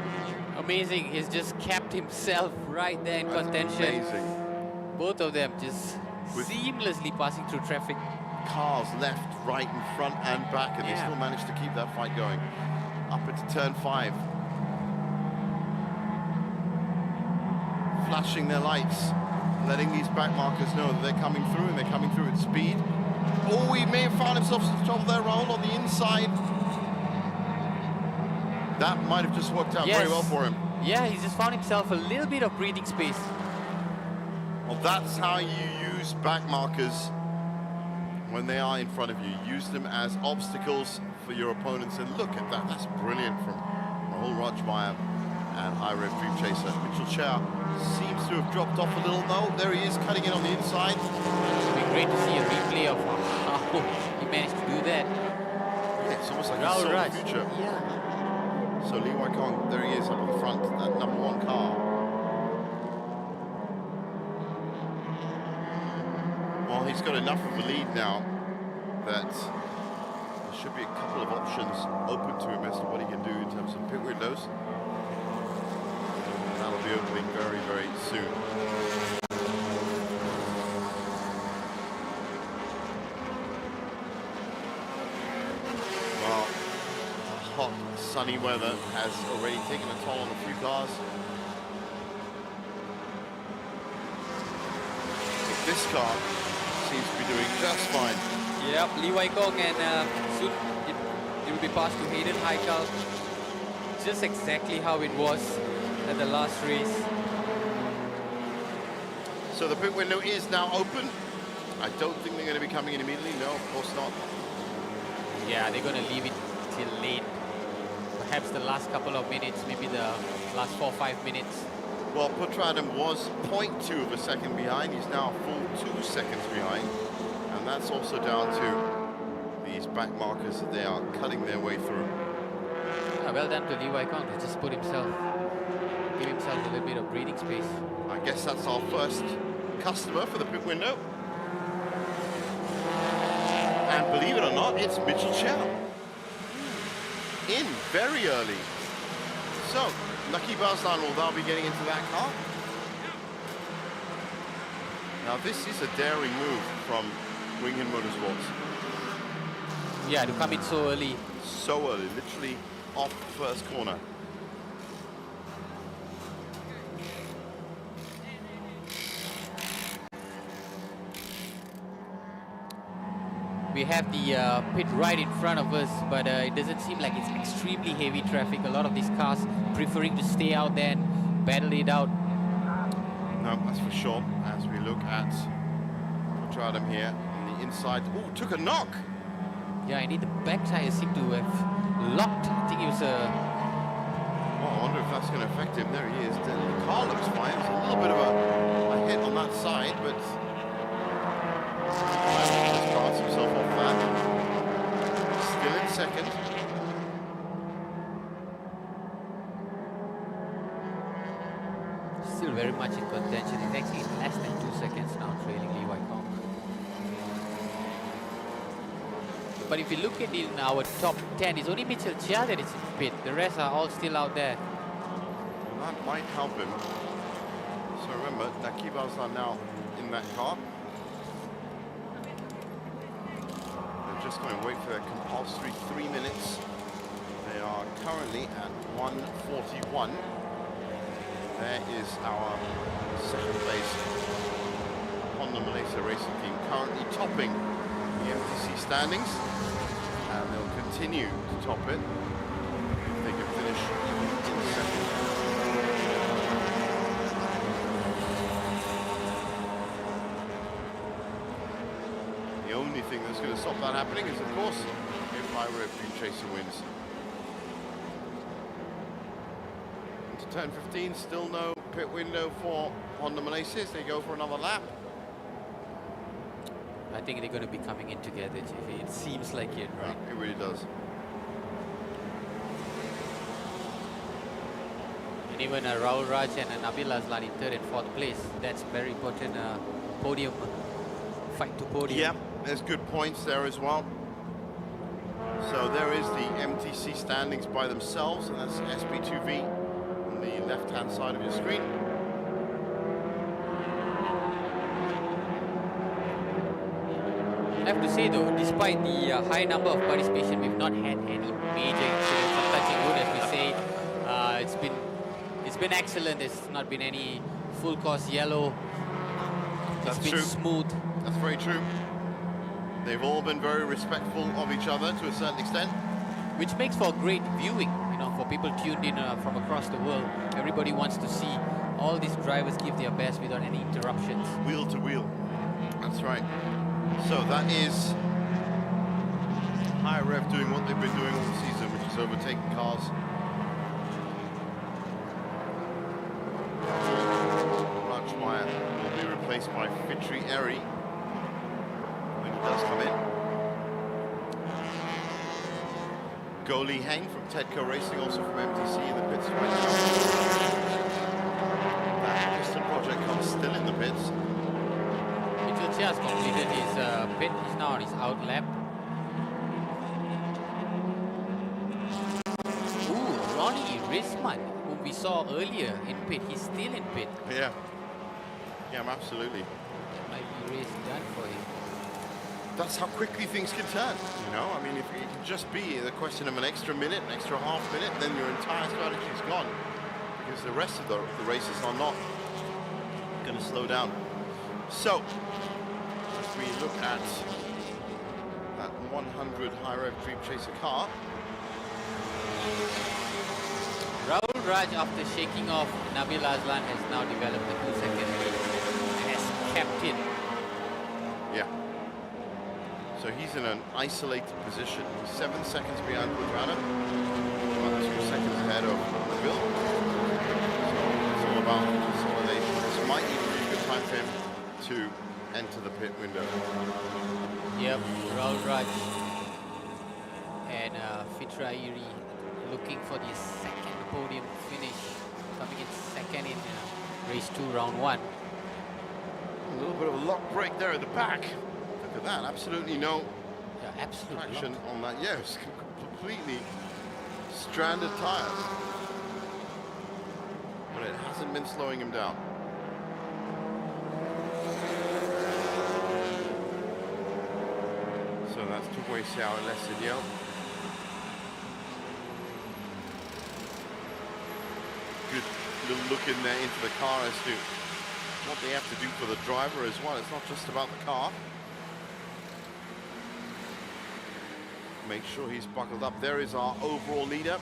Amazing, he's just kept himself right there in That's contention. amazing. Both of them just With seamlessly passing through traffic. Cars left, right, and front and back, and they Yeah. still managed to keep that fight going. Up into turn 5. Flashing their lights, letting these back markers know that they're coming through, and they're coming through at speed. Oh, he may have found himself some trouble there, Rahul, on the inside. That might have just worked out very well for him. Yeah, he's just found himself a little bit of breathing space. Well, that's how you use back markers when they are in front of you. Use them as obstacles for your opponents. And look at that, that's brilliant from Rahul Rajmaya and high rev Dream Chaser. Mitchell Chow seems to have dropped off a little. No, there he is, cutting in on the inside. It would be great to see a replay of how he managed to do that. Yeah, it's almost like Rahul he saw Raj. the future. Yeah. So Lee Wai Kong, there he is up in the front, that #1 car. Well, he's got enough of a lead now that there should be a couple of options open to him as to what he can do in terms of pit windows. That'll be opening very, very soon. Well, hot, sunny weather has already taken a toll on a few cars. But this car seems to be doing just fine. Yep, Lee Wai Kong, and soon it will be passed to Hayden Haikal. Just exactly how it was at the last race. So the pit window is now open. I don't think they're going to be coming in immediately. No, of course not. Yeah, they're going to leave it till late. Perhaps the last couple of minutes, maybe the last 4 or 5 minutes. Well, Putradam was 0.2 of a second behind. He's now a full 2 seconds behind. And that's also down to these back markers that they are cutting their way through. Yeah, well done to Levi Kong to just give himself a little bit of breathing space. I guess that's our first customer for the pit window. And believe it or not, it's Mitchell Chow. In very early. So, Lucky Barzan will now be getting into that car. Now this is a daring move from Winghin Motorsports. Yeah, to come in so early. So early, literally off the first corner. We have the pit right in front of us, but it doesn't seem like it's extremely heavy traffic. A lot of these cars preferring to stay out there and battle it out. No, that's for sure. As we look at Putradam here on the inside. Oh, took a knock! Yeah, indeed, the back tires seem to have locked. I think it was a... Well, I wonder if that's going to affect him. There he is. The car looks fine. It's a little bit of a hit on that side, but... Just carts himself off that. Still in second. Still very much in contention. It's actually less than 2 seconds now, trailing Levi Kong. But if you look at it in our top 10, it's only Mitchell Chia that is in pit. The rest are all still out there. Well, that might help him. So remember, Nakibas are now in that car. They're just going to wait for their compulsory 3 minutes. They are currently at 1:41. There is our second place Honda Malaysia Racing Team currently topping the MTC standings, and they'll continue to top it if they can finish in second. The only thing that's going to stop that happening is, of course, if Tyre Chaser wins. Into turn 15, still no pit window for Honda Malaysia as they go for another lap. I think they're going to be coming in together, JV. It seems like it, right? Yeah, it really does. And even Rahul Raj and Nabil Azlan in third and fourth place. That's very important podium, fight to podium. Yeah, there's good points there as well. So there is the MTC standings by themselves, and that's SP2V on the left-hand side of your screen. I have to say though, despite the high number of participation, we've not had any major incidents of touching wood, as we say. It's been excellent. There's not been any full course yellow. It's been true. smooth. That's very true. They've all been very respectful of each other to a certain extent. Which makes for great viewing, you know, for people tuned in from across the world. Everybody wants to see all these drivers give their best without any interruptions. Wheel to wheel. That's right. So that is High Rev doing what they've been doing all season, which is overtaking cars. Rajmaya will be replaced by Fitri Eri when he does come in. Goli Heng from Tedco Racing, also from MTC in the pits right now. That piston project comes still in the pits. Mitchell Chia has completed his pit. He's now on his out lap. Ooh, Ronnie Risman, whom we saw earlier in pit. He's still in pit. Yeah. Yeah, absolutely. Might be race done for him. That's how quickly things can turn, you know? I mean, if it can just be the question of an extra minute, an extra half minute, then your entire strategy is gone. Because the rest of the races are not going to slow down. So, as we look at that 100 high rev Dream Chaser car. Rahul Raj, after shaking off Nabil Azlan, has now developed a 2-second lead and has kept it. Yeah. So he's in an isolated position. 7 seconds behind Quadrado, about 2 seconds ahead of Bill. So it's all about consolidation. This might even be a good time for him to enter the pit window. Yep, Raul Raj and Fitrairi looking for the second podium finish, coming in second in race 2, round 1. A little bit of a lock break there at the back. Look at that, absolutely no traction on that. Yes, completely stranded tires. But it hasn't been slowing him down. So that's Tukwei Xiao and Lesinio. Good little look in there into the car as to what they have to do for the driver as well. It's not just about the car. Make sure he's buckled up. There is our overall leader,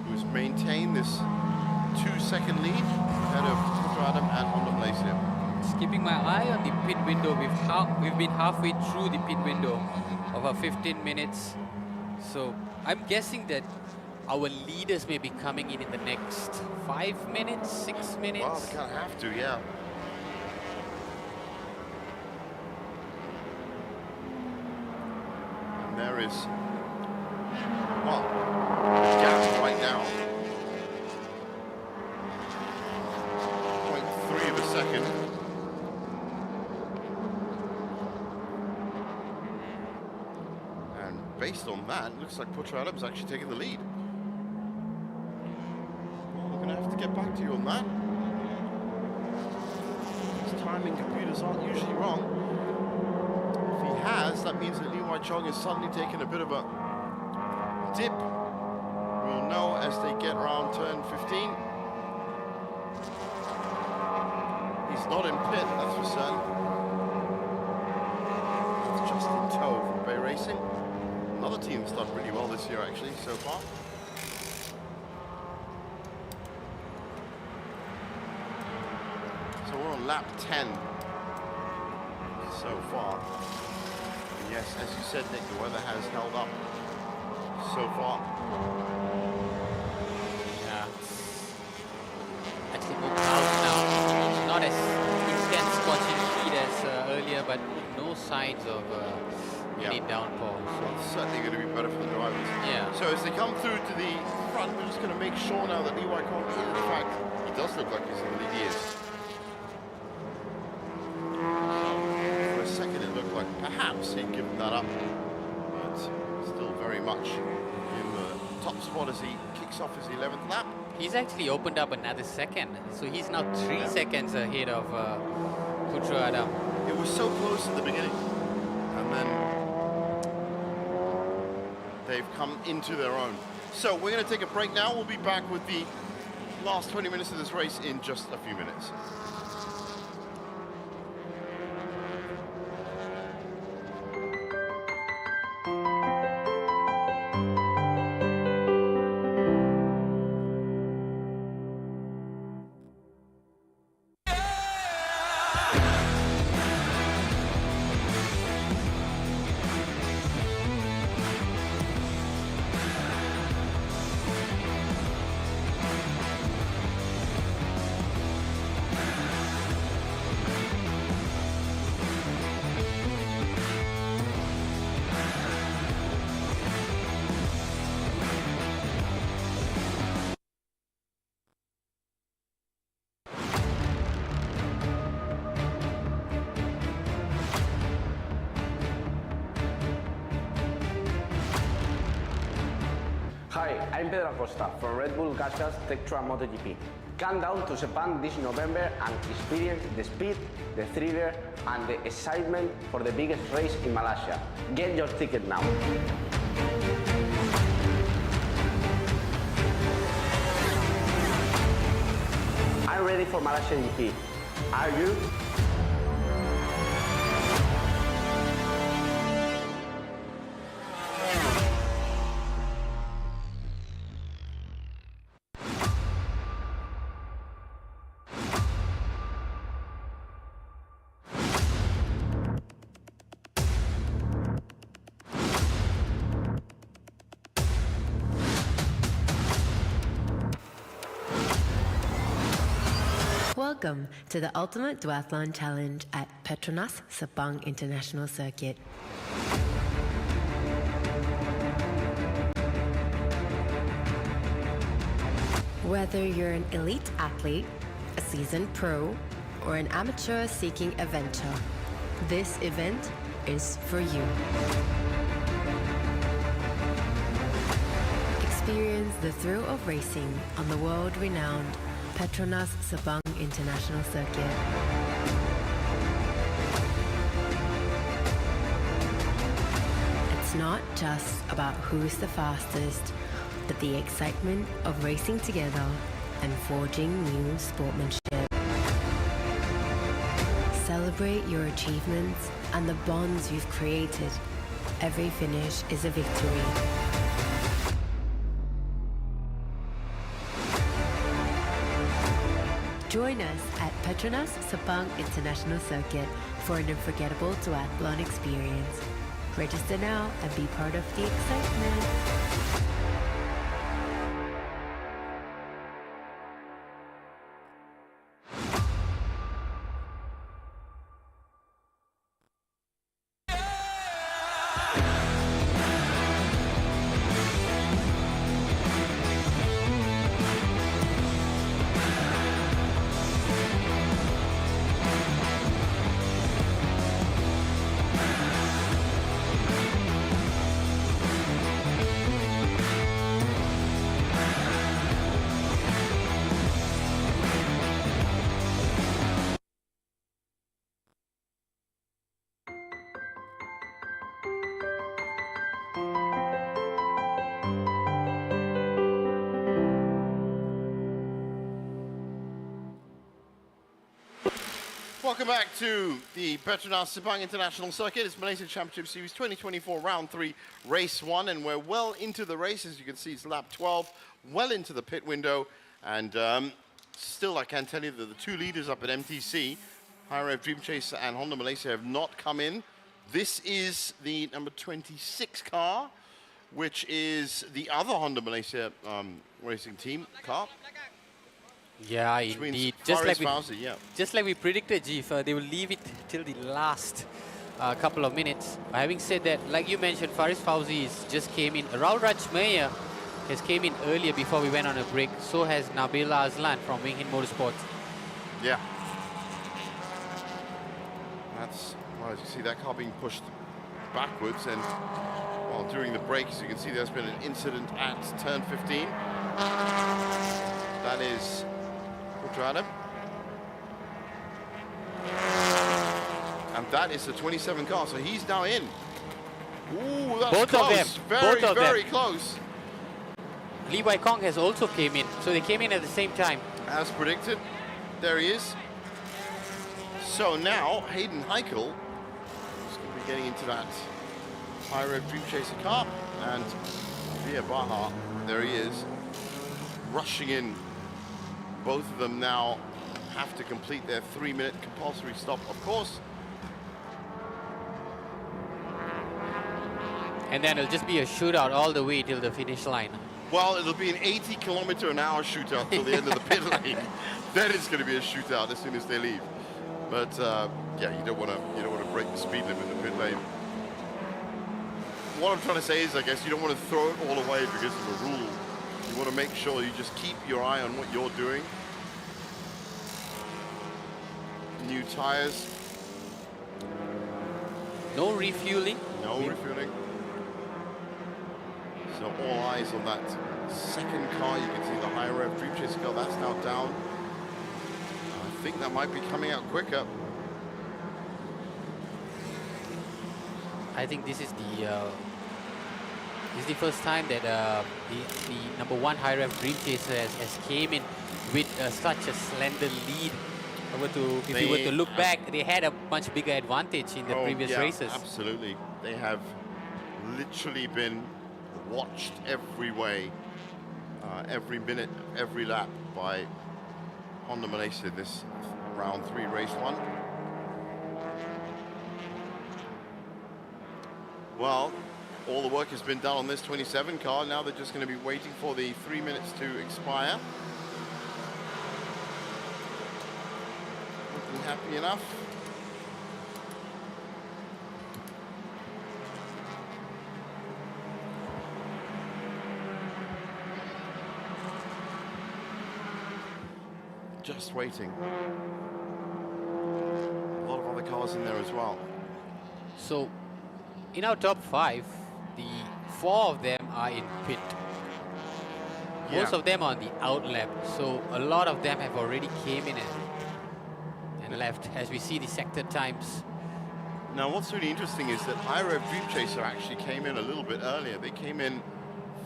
who's maintained this 2-second lead ahead of Quadrado and Honda Malaysia. Just keeping my eye on the pit window. We've been halfway through the pit window of our 15 minutes. So I'm guessing that our leaders may be coming in the next 5 minutes, 6 minutes. Well, they kind of have to, yeah. And there is, well, gap right now. 0.3 of a second. And based on that, it looks like Quadrado's actually taking the lead. I have to get back to you on that. His timing computers aren't usually wrong. If he has, that means that Li Wai Chong is suddenly taking a bit of a dip. We'll know as they get around turn 15. He's not in pit, that's for certain. It's just in tow from Bay Racing. Another team that's done pretty well this year actually so far. We're on lap 10 so far. And yes, as you said, Nick, the weather has held up so far. Yeah. Actually, more clouds now. Not as intense scorching heat as earlier, but no signs of any downpour. So it's certainly going to be better for the drivers. Yeah. So as they come through to the front, we're just going to make sure now that Li Wai Chong, in fact, he does look like he's in the lead. He is. Second, it looked like perhaps he'd given that up, but still very much in the top spot as he kicks off his 11th lap. He's actually opened up another second, so he's now 3 seconds ahead of Quadrado. It was so close at the beginning, and then they've come into their own. So we're going to take a break now. We'll be back with the last 20 minutes of this race in just a few minutes. Hi, I'm Pedro Acosta from Red Bull Gasgas Tectra MotoGP. Come down to Sepang this November and experience the speed, the thriller and the excitement for the biggest race in Malaysia. Get your ticket now. I'm ready for Malaysia GP. Are you? Welcome to the Ultimate Duathlon Challenge at Petronas Sepang International Circuit. Whether you're an elite athlete, a seasoned pro, or an amateur seeking adventure, this event is for you. Experience the thrill of racing on the world-renowned Petronas Sepang International Circuit. It's not just about who's the fastest, but the excitement of racing together and forging new sportsmanship. Celebrate your achievements and the bonds you've created. Every finish is a victory. Join us at Petronas Sepang International Circuit for an unforgettable duathlon experience. Register now and be part of the excitement. Welcome back to the Petronas Sepang International Circuit. It's Malaysia Championship Series 2024 Round 3, Race 1, and we're well into the race. As you can see, it's lap 12, well into the pit window, and still I can tell you that the two leaders up at MTC, Tyre Dream Chaser and Honda Malaysia, have not come in. This is the number 26 car, which is the other Honda Malaysia racing team car. Yeah, indeed. Just like we predicted, Jeef, they will leave it till the last couple of minutes. Having said that, like you mentioned, Faris Fauzi just came in. Raul Rajmeyer has came in earlier before we went on a break. So has Nabila Azlan from Wing Hin Motorsport. Yeah. That's, well, as you see that car being pushed backwards, and well, during the break, as you can see, there's been an incident at turn 15. That is Quadrado. And that is the 27 car, so he's now in. Ooh, that's Both close. of them. Very, Both of very them. close. Lee Wai Kong has also came in, so they came in at the same time. As predicted, there he is. So now, Hayden Heikel is going to be getting into that Tyre Dream Chaser car. And Via Baha, there he is, rushing in. Both of them now have to complete their 3-minute compulsory stop, of course. And then it'll just be a shootout all the way till the finish line. Well, it'll be an 80-kilometer-an-hour shootout till the end of the pit lane. Then it's going to be a shootout as soon as they leave. But yeah, you don't want to break the speed limit in the pit lane. What I'm trying to say is, I guess, you don't want to throw it all away because of a rule. You want to make sure you just keep your eye on what you're doing. New tires. No refueling. No refueling. So all eyes on that second car. You can see the high rev Dream Chaser car. That's now down. I think that might be coming out quicker. I think this is the first time that the number 1 high rev Dream Chaser has came in with such a slender lead. If you were to look back, they had a much bigger advantage in the previous races. Absolutely. They have literally been watched every way, every minute, every lap by Honda Malaysia this round 3, race 1. Well, all the work has been done on this 27 car. Now they're just going to be waiting for the 3 minutes to expire. You happy enough? Just waiting. A lot of other cars in there as well. So, in our top 5, the 4 of them are in pit. Most of them are on the out lap, so a lot of them have already came in and left, as we see the sector times. Now, what's really interesting is that Tyre Dream Chaser actually came in a little bit earlier. They came in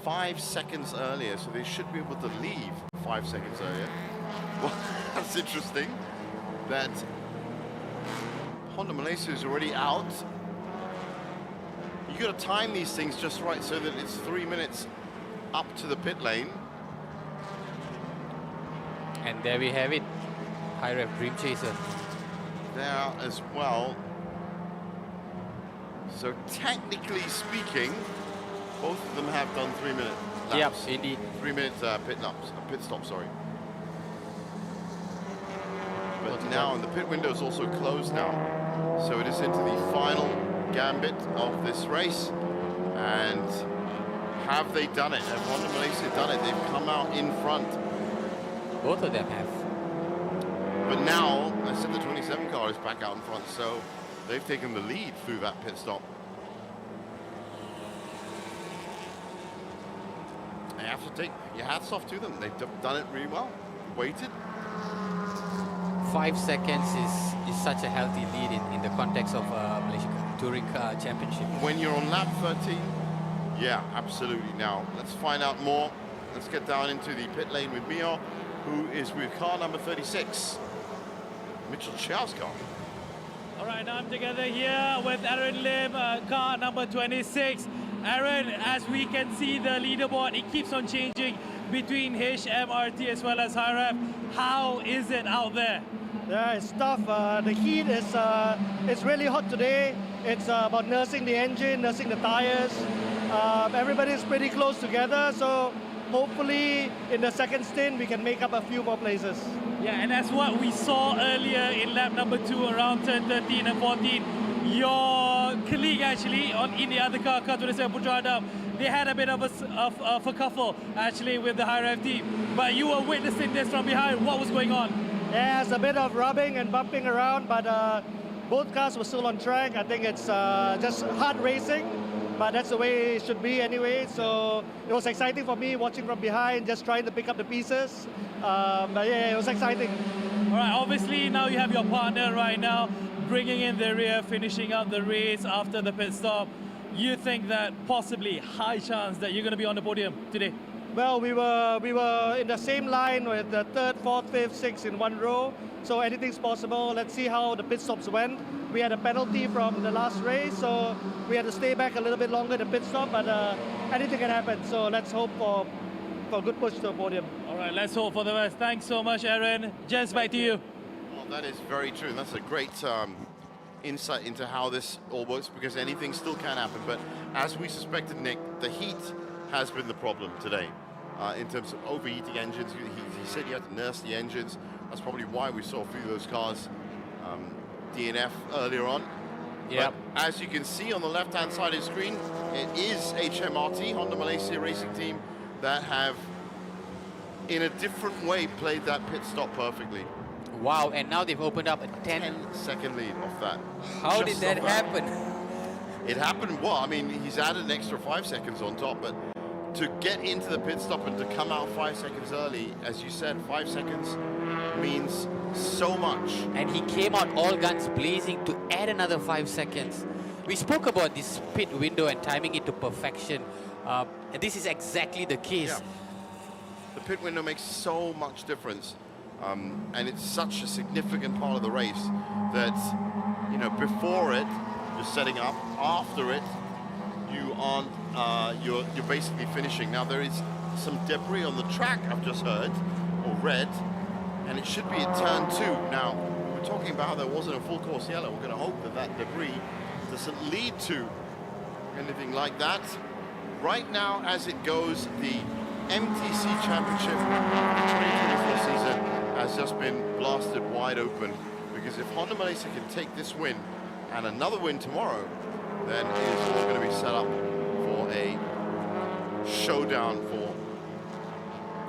5 seconds earlier, so they should be able to leave 5 seconds earlier. Well, that's interesting. That Honda Malaysia is already out. You got to time these things just right so that it's 3 minutes up to the pit lane. And there we have it, Tyre Dream Chaser. There as well. So technically speaking, both of them have done 3 minute laps. Yep, indeed. 3 minute pit stop, sorry. But now, and the pit window is also closed now. So it is into the final gambit of this race. And have they done it? Have Honda Malaysia done it? They've come out in front. Both of them have. But now, I said the 27 car is back out in front, so they've taken the lead through that pit stop. I have to take your hats off to them. They've done it really well. Waited. 5 seconds is such a healthy lead in the context of Malaysia Touring Car Championship. When you're on lap 13, yeah, absolutely. Now, let's find out more. Let's get down into the pit lane with Mio, who is with car number 36, Mitchell Chow's car. All right, now I'm together here with Aaron Lim, car number 26. Aaron, as we can see the leaderboard, it keeps on changing between HMRT as well as Tyre. How is it out there? Yeah, it's tough. The heat is it's really hot today. It's about nursing the engine, nursing the tires. Everybody's pretty close together, so hopefully in the second stint we can make up a few more places. Yeah, and that's what we saw earlier in lap number 2 around turn 13 and 14. Your colleague actually in the other car 27 Putra Adam, they had a bit of a kerfuffle actually with the Tyre team. But you were witnessing this from behind. What was going on? Yeah, it's a bit of rubbing and bumping around, but both cars were still on track. I think it's just hard racing, but that's the way it should be anyway. So it was exciting for me watching from behind, just trying to pick up the pieces. But yeah, it was exciting. All right, obviously now you have your partner right now bringing in the rear, finishing up the race after the pit stop. You think that possibly high chance that you're going to be on the podium today? Well, we were in the same line with the 3rd, 4th, 5th, 6th in one row. So anything's possible. Let's see how the pit stops went. We had a penalty from the last race, so we had to stay back a little bit longer the pit stop, but anything can happen. So let's hope for a good push to the podium. All right, let's hope for the best. Thanks so much, Aaron. Jens, back to you. Well, that is very true. That's a great insight into how this all works, because anything still can happen. But as we suspected, Nick, the heat has been the problem today in terms of overheating engines. He said he had to nurse the engines. That's probably why we saw a few of those cars DNF earlier on. Yeah. As you can see on the left-hand side of the screen, it is HMRT, Honda Malaysia Racing Team, that have, in a different way, played that pit stop perfectly. Wow, and now they've opened up a 10-second lead off that. How did that happen? It happened, well, I mean, he's added an extra 5 seconds on top, but to get into the pit stop and to come out 5 seconds early, as you said, 5 seconds means so much. And he came out all guns blazing to add another 5 seconds. We spoke about this pit window and timing it to perfection. This is exactly the case. Yeah. The pit window makes so much difference. And it's such a significant part of the race that, you know, before it, you're setting up. After it, you aren't, you're basically finishing. Now, there is some debris on the track, I've just heard, or read, and it should be at turn 2. Now, we were talking about how there wasn't a full course yellow. We're going to hope that that debris doesn't lead to anything like that. Right now, as it goes, the MTC Championship 2024 season has just been blasted wide open, because if Honda Malaysia can take this win and another win tomorrow, then it is all going to be set up for a showdown for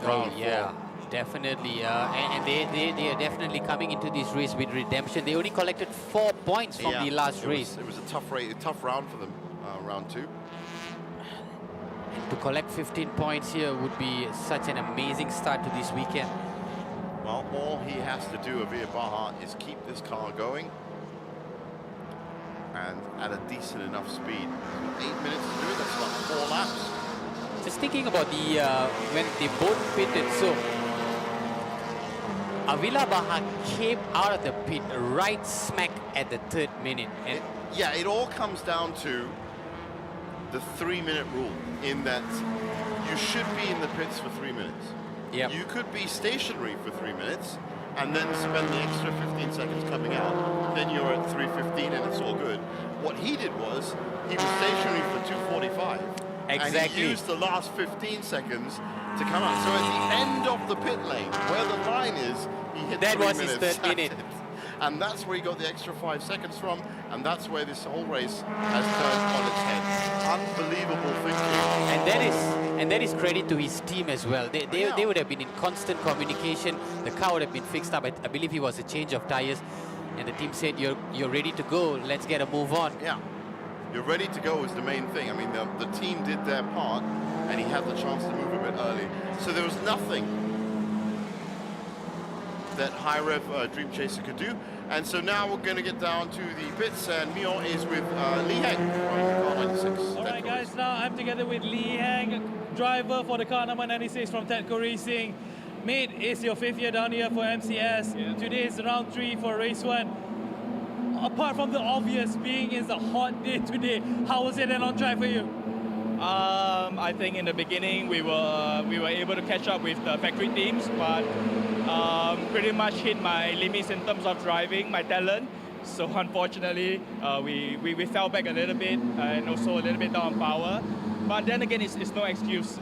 round four. Definitely, and they are definitely coming into this race with redemption. They only collected 4 points from the last race. It was a tough round for them, round 2. To collect 15 points here would be such an amazing start to this weekend. Well, all he has to do, Avir Baha, is keep this car going and at a decent enough speed. 8 minutes to do it, that's about 4 laps. Just thinking about the when they both pitted, so Avila Baha came out of the pit right smack at the 3rd minute. And it all comes down to the 3-minute rule, in that you should be in the pits for 3 minutes. Yep. You could be stationary for 3 minutes and then spend the extra 15 seconds coming out. Then you're at 3:15 and it's all good. What he did was, he was stationary for 2:45. Exactly. And he used the last 15 seconds to come out. So at the end of the pit lane, where the line is, he hit that 3 was minutes. his 3rd minute. And that's where he got the extra 5 seconds from, and that's where this whole race has turned on its head. Unbelievable thinking. And that is credit to his team as well. They would have been in constant communication. The car would have been fixed up. I believe it was a change of tires, and the team said, "You're ready to go. Let's get a move on." Yeah, you're ready to go is the main thing. I mean, the team did their part, and he had the chance to move a bit early. So there was nothing that High Rev Dream Chaser could do. And so now we're going to get down to the pits, and Mio is with Lee Heng from car 96. All right, guys, now I'm together with Lee Heng, driver for the car number 96 from Tedco Racing. Mate, it's your 5th year down here for MCS. Yeah. Today is round 3 for race 1. Apart from the obvious, being it's a hot day today, how was it and on track for you? I think in the beginning we were able to catch up with the factory teams, but pretty much hit my limits in terms of driving, my talent. So unfortunately, we fell back a little bit and also a little bit down on power. But then again, it's no excuse.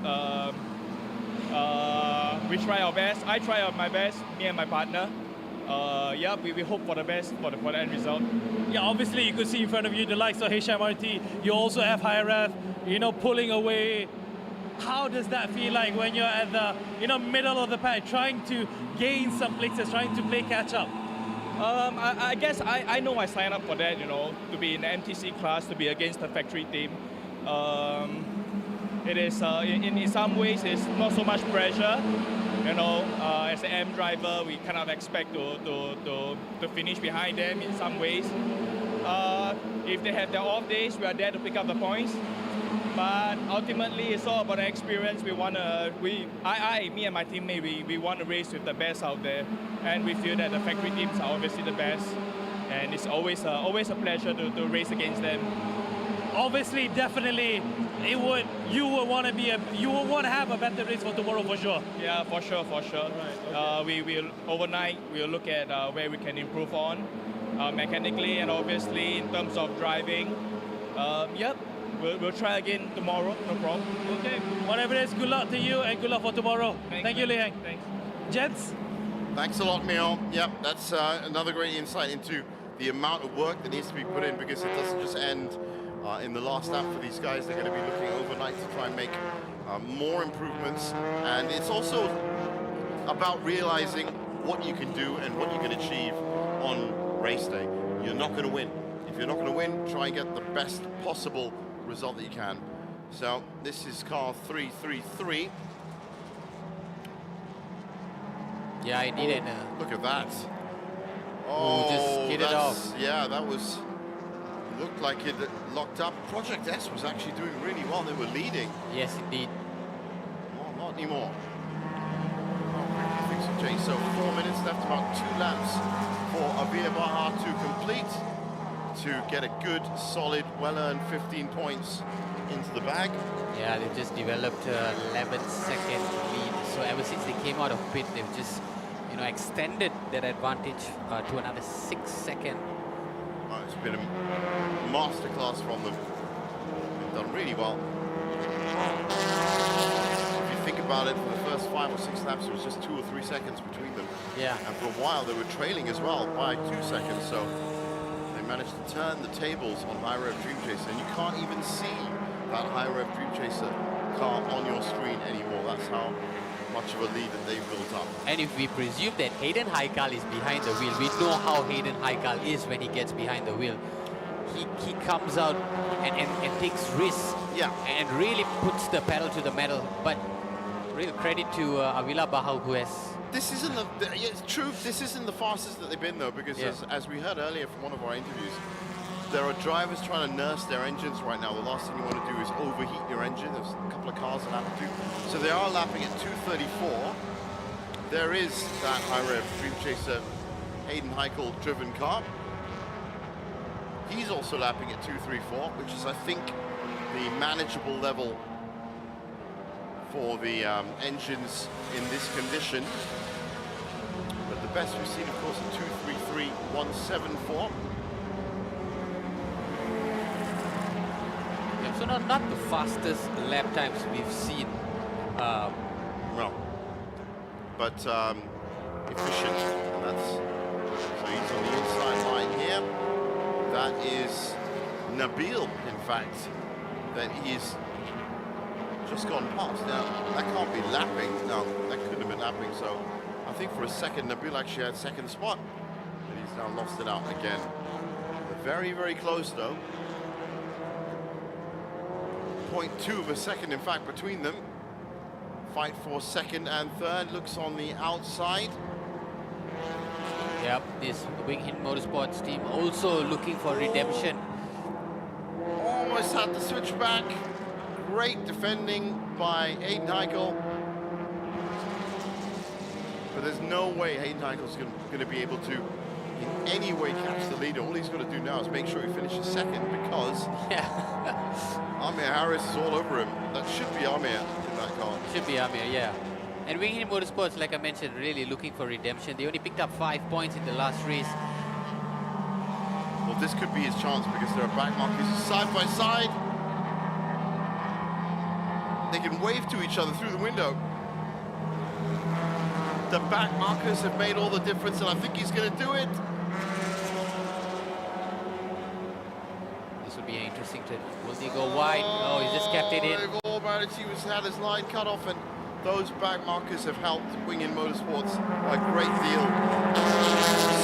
We try our best. I try my best, me and my partner. We hope for the best for the end result. Yeah, obviously you could see in front of you the likes of HMRT. You also have High Rev, pulling away. How does that feel like when you're at the middle of the pack, trying to gain some places, trying to play catch up? I guess I know I signed up for that, to be in the MTC class, to be against the factory team. It is in some ways it's not so much pressure. As an M driver, we kind of expect to finish behind them in some ways. If they have their off days, we are there to pick up the points. But ultimately, it's all about the experience. Me and my teammate, we want to race with the best out there, and we feel that the factory teams are obviously the best, and it's always a pleasure to race against them. Obviously, definitely, you would want to have a better race for tomorrow for sure. Yeah, for sure. Right, okay. We will overnight. We'll look at where we can improve on mechanically, and obviously in terms of driving. We'll try again tomorrow, no problem. Okay, whatever it is, good luck to you and good luck for tomorrow. Thank you, Lee Heng. Thanks. Gents? Thanks a lot, Mio. Yep, that's another great insight into the amount of work that needs to be put in, because it doesn't just end in the last lap for these guys. They're going to be looking overnight to try and make more improvements. And it's also about realizing what you can do and what you can achieve on race day. You're not going to win. If you're not going to win, try and get the best possible result that you can. So this is car 333. Yeah, I needed. Look at that. Just get it off. Yeah, that was. Looked like it locked up. Project S was actually doing really well. They were leading. Yes, indeed. Well, not anymore. I think so, Jay. So 4 minutes left, about 2 laps for Avir Baha to complete, to get a good, solid, well-earned 15 points into the bag. Yeah, they've just developed a 11-second lead. So ever since they came out of pit, they've just, extended that advantage to another 6 seconds. Oh, it's been a masterclass from them. They've done really well. If you think about it, for the first 5 or 6 laps, it was just 2 or 3 seconds between them. Yeah. And for a while, they were trailing as well by 2 seconds. So they managed to turn the tables on High Rev Dream Chaser. And you can't even see that High Rev Dream Chaser car on your screen anymore. That's how much of a lead that they've built up. And if we presume that Hayden Haikal is behind the wheel, we know how Hayden Haikal is when he gets behind the wheel. He comes out and takes risks. Yeah. And really puts the pedal to the metal. But real credit to Avila Bahau, who has... This isn't it's true, this isn't the fastest that they've been though, because as we heard earlier from one of our interviews, there are drivers trying to nurse their engines right now. The last thing you want to do is overheat your engine. There's a couple of cars that have to. So they are lapping at 2:34. There is that High Rev Dream Chaser Hayden Haikal driven car. He's also lapping at 2:34, which is, I think, the manageable level for the engines in this condition. But the best we've seen, of course, is 2:33.174. Yeah, so not the fastest lap times we've seen. No, but efficient. And that's so he's on the inside line here. That is Nabil, in fact, that he's just gone past. Now, that can't be lapping. No, that couldn't have been lapping. So I think for a second, Nabil actually had second spot. And he's now lost it out again. They're very, very close, though. 0.2 of a second, in fact, between them. Fight for second and third. Looks on the outside. Yep, this Wing Hit Motorsports team also looking for redemption. Almost had to switch back. Great defending by Hayden Haikal. But there's no way Hayden Heikal's going to be able to in any way catch the leader. All he's got to do now is make sure he finishes second, because Amir Harris is all over him. That should be Amir in that car. Should be Amir, yeah. And Wing Hit Motorsports, like I mentioned, really looking for redemption. They only picked up 5 points in the last race. Well, this could be his chance, because there are back markers side by side. They can wave to each other through the window. The back markers have made all the difference, and I think he's going to do it. This will be interesting to... Will he go wide? Oh, he just kept it in. They've all managed. He had his line cut off, and those back markers have helped Wing In Motorsports a great deal.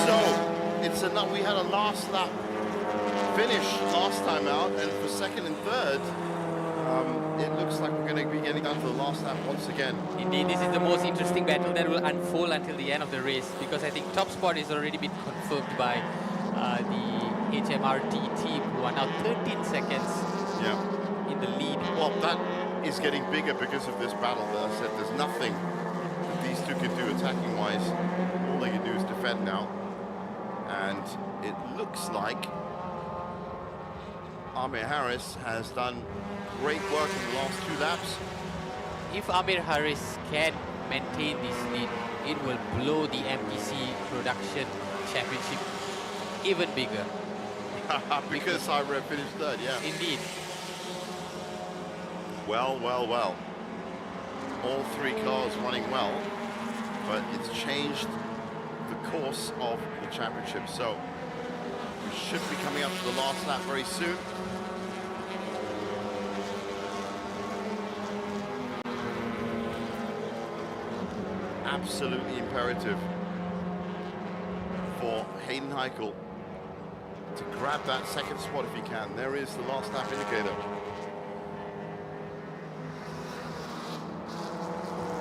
So, it's enough. We had a last lap finish last time out, and for second and third, it looks like we're going to be getting down to the last lap once again. Indeed, this is the most interesting battle that will unfold until the end of the race, because I think top spot is already been confirmed by the HMRT team, who are now 13 seconds in the lead. Well, that is getting bigger because of this battle. That I said, there's nothing that these two can do attacking-wise. All they can do is defend now. And it looks like Amir Harris has done great work in the last 2 laps. If Amir Harris can maintain this lead, it will blow the MTC production championship even bigger. Because High Rev finished third, yeah. Indeed. Well, well, well. All 3 cars running well, but it's changed the course of the championship. So we should be coming up to the last lap very soon. Absolutely imperative for Hayden Haikal to grab that second spot if he can. There is the last lap indicator.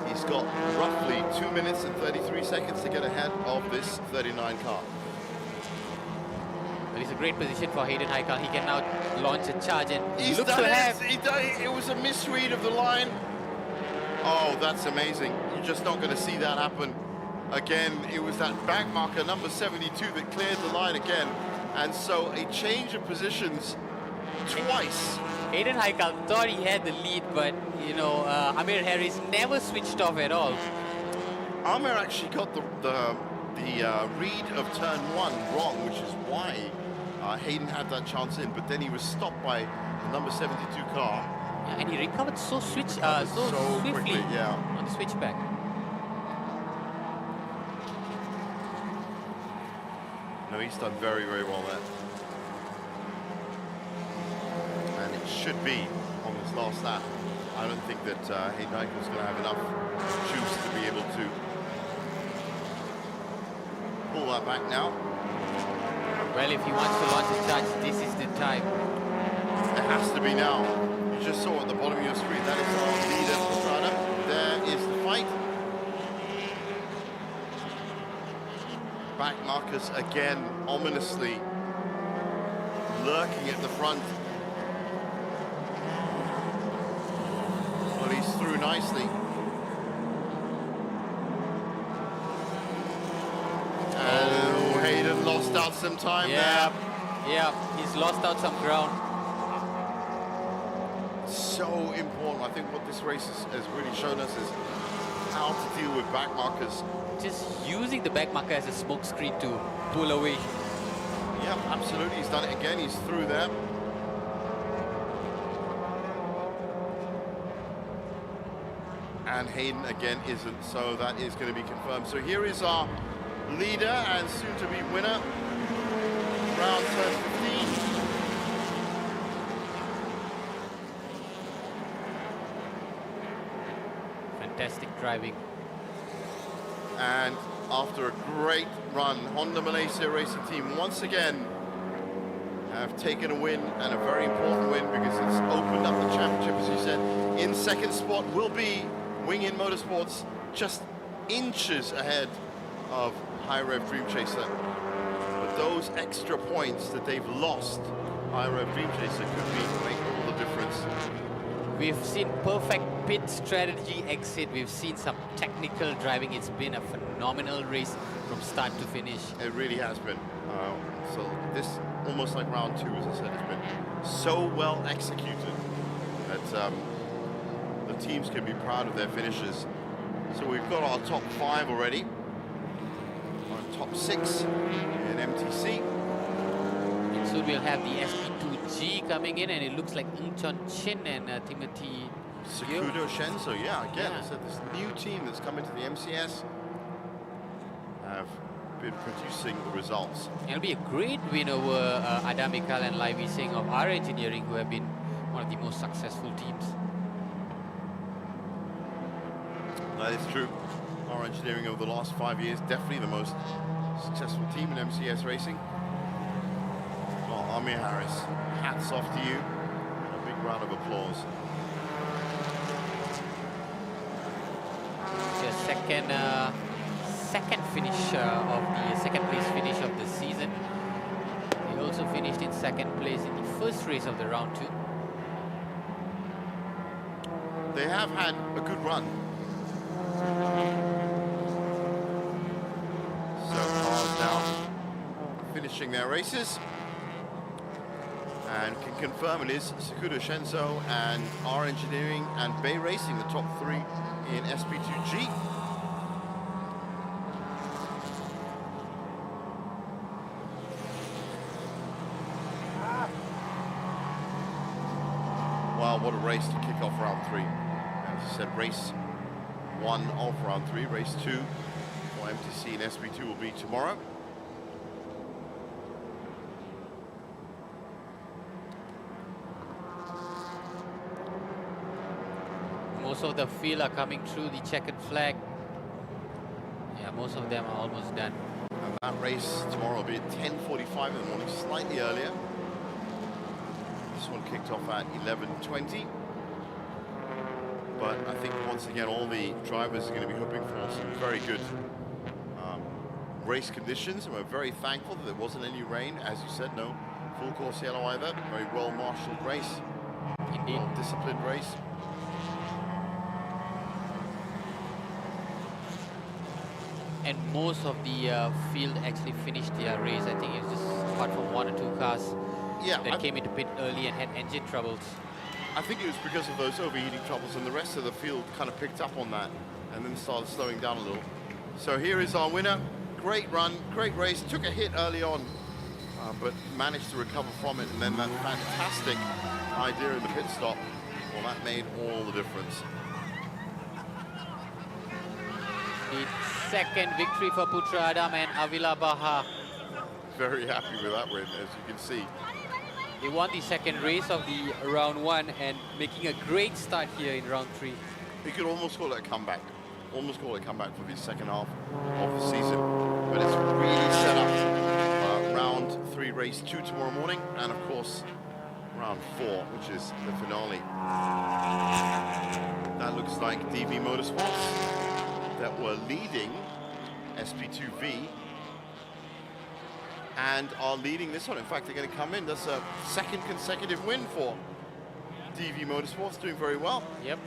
He's got roughly 2 minutes and 33 seconds to get ahead of this 39 car. But it's a great position for Hayden Haikal. He can now launch a charge, and he He's looks done to have... it was a misread of the line. Oh, that's amazing. You're just not going to see that happen again. It was that back marker, number 72, that cleared the line again. And so a change of positions twice. Hayden Haikal thought he had the lead, but, you know, Amir Harris never switched off at all. Amir actually got the read of turn 1 wrong, which is why Hayden had that chance in. But then he was stopped by the number 72 car, Yeah, and he recovered so so swiftly quickly, yeah. on the switchback. No, he's done very, very well there. And it should be on this last lap. I don't think that Hankook's going to have enough juice to be able to pull that back now. Well, if he wants to launch a charge, this is the time. It has to be now. You just saw at the bottom of your screen, that is our leader, Pastrana. There is the fight. Back Marcus again, ominously lurking at the front. Well, he's through nicely. And Hayden lost out some time there. Yeah, he's lost out some ground. So important. I think what this race has really shown us is how to deal with back markers. Just using the back marker as a smoke screen to pull away. Yeah, absolutely. He's done it again. He's through there. And Hayden again isn't, so that is going to be confirmed. So here is our leader and soon-to-be winner. Round turn 15. Fantastic driving. And after a great run, Honda Malaysia Racing Team once again have taken a win, and a very important win because it's opened up the championship, as you said. In second spot will be Wing In Motorsports, just inches ahead of High Rev Dream Chaser. But those extra points that they've lost, High Rev Dream Chaser could make all the difference. We've seen perfect pit strategy exit. We've seen some technical driving. It's been a phenomenal race from start to finish. It really has been. So this, almost like round two, as I said, has been so well executed that the teams can be proud of their finishes. So we've got our top 5 already. Our top 6 in MTC. And soon we'll have the SP2G coming in, and it looks like Ng Chon Chin and Timothy Sekudo Shenzo, yeah, again, I said this new team that's come into the MCS have been producing the results. It'll be a great win over Adam Mikal and Livy Singh of our engineering, who have been one of the most successful teams. That is true. Our engineering over the last 5 years, definitely the most successful team in MCS racing. Well, Amir Harris, hats off to you. A big round of applause. The second finish of the second place finish of the season. He also finished in second place in the first race of the round 2. They have had a good run. So cars now finishing their races, and can confirm it is Sekudo Shenzo and R Engineering and Bay Racing, the top 3 in SP2G. Wow, what a race to kick off round 3. As I said, race 1 of round 3, race 2 for MTC and SP2 will be tomorrow. Most of the field are coming through the checkered flag. Yeah, most of them are almost done. And that race tomorrow will be at 10:45 in the morning, slightly earlier. This one kicked off at 11:20. But I think once again all the drivers are going to be hoping for some very good race conditions, and we're very thankful that there wasn't any rain. As you said, no full course yellow either. Very well marshaled race. Indeed. Well disciplined race. And most of the field actually finished their race. I think it's just apart from 1 or 2 cars that came into pit early and had engine troubles. I think it was because of those overheating troubles, and the rest of the field kind of picked up on that and then started slowing down a little. So here is our winner. Great run, great race. Took a hit early on, but managed to recover from it. And then that fantastic idea in the pit stop Well, that made all the difference. The second victory for Putra Adam and Avila Baha. Very happy with that win, as you can see. They won the second race of the round 1 and making a great start here in round 3. You could almost call it a comeback. Almost call it a comeback for the second half of the season. But it's really set up round 3, race 2 tomorrow morning, and of course round 4, which is the finale. That looks like DV Motorsports that were leading SP2V and are leading this one. In fact, they're going to come in. That's a second consecutive win for DV Motorsports, doing very well. Yep.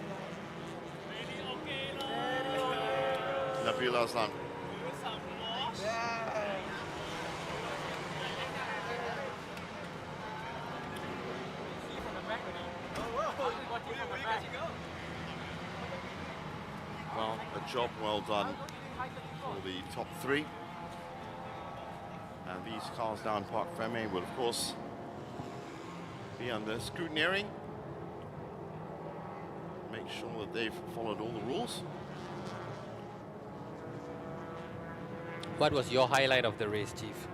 Nabil Aslan. Well, a job well done for the top 3. And these cars down Park Ferme will, of course, be under scrutineering. Make sure that they've followed all the rules. What was your highlight of the race, Chief?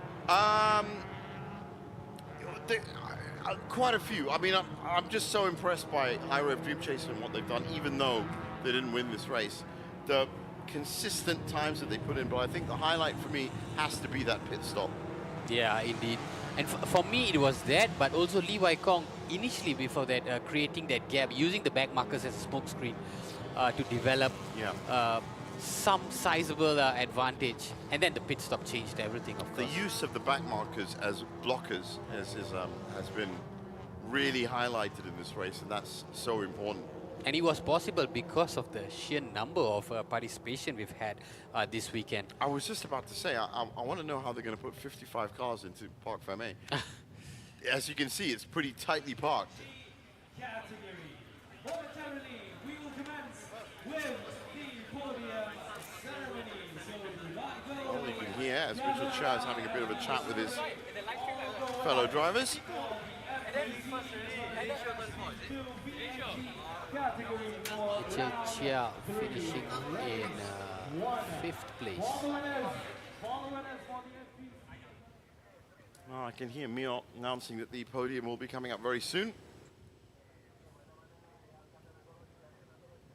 Quite a few. I mean, I'm just so impressed by High Rev Dream Chaser and what they've done, even though they didn't win this race. The consistent times that they put in, but I think the highlight for me has to be that pit stop. Yeah, indeed. And for me, it was that, but also Lee Wai Kong, initially before that, creating that gap, using the back markers as a smoke screen to develop some sizable advantage. And then the pit stop changed everything, of course. The use of the back markers as blockers has been really highlighted in this race, and that's so important. And it was possible because of the sheer number of participation we've had this weekend. I was just about to say, I want to know how they're going to put 55 cars into Park Ferme. As you can see, it's pretty tightly parked. Category. Momentarily, we will commence with the podium ceremony. Well, you can hear as Richard Chia is having a bit of a chat with his fellow drivers. Richard Chia finishing in 5th place. Well, I can hear Mio announcing that the podium will be coming up very soon.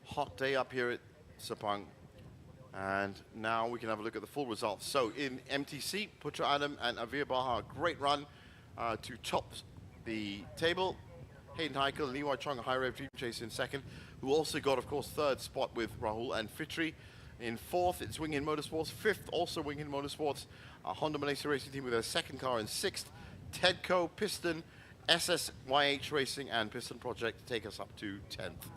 Hot day up here at Sepang. And now we can have a look at the full results. So in MTC, Putra Adam and Avir Baha, great run to top the table. Hayden Heikel and Lee Wai Chong, High Rev Dream Chase in 2nd, who also got, of course, 3rd spot with Rahul and Fitri. In 4th, it's Wing Hin Motorsports. 5th, also Wing Hin Motorsports. Honda Malaysia Racing Team with their 2nd car in 6th. Tedco, Piston, SSYH Racing, and Piston Project take us up to 10th.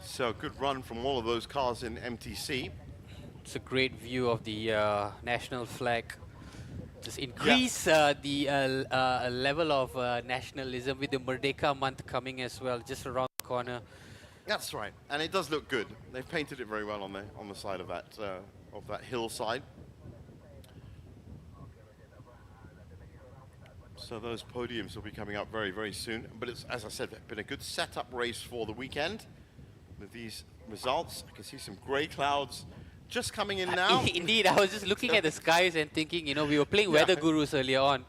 So good run from all of those cars in MTC. It's a great view of the national flag. Just increase the level of nationalism with the Merdeka month coming as well, just around the corner. That's right, and it does look good. They've painted it very well on the side of that hillside. So those podiums will be coming up very, very soon. But it's, as I said, been a good setup race for the weekend. With these results, I can see some grey clouds just coming in now. Indeed, I was just looking at the skies and thinking, you know, we were playing Weather Gurus earlier on.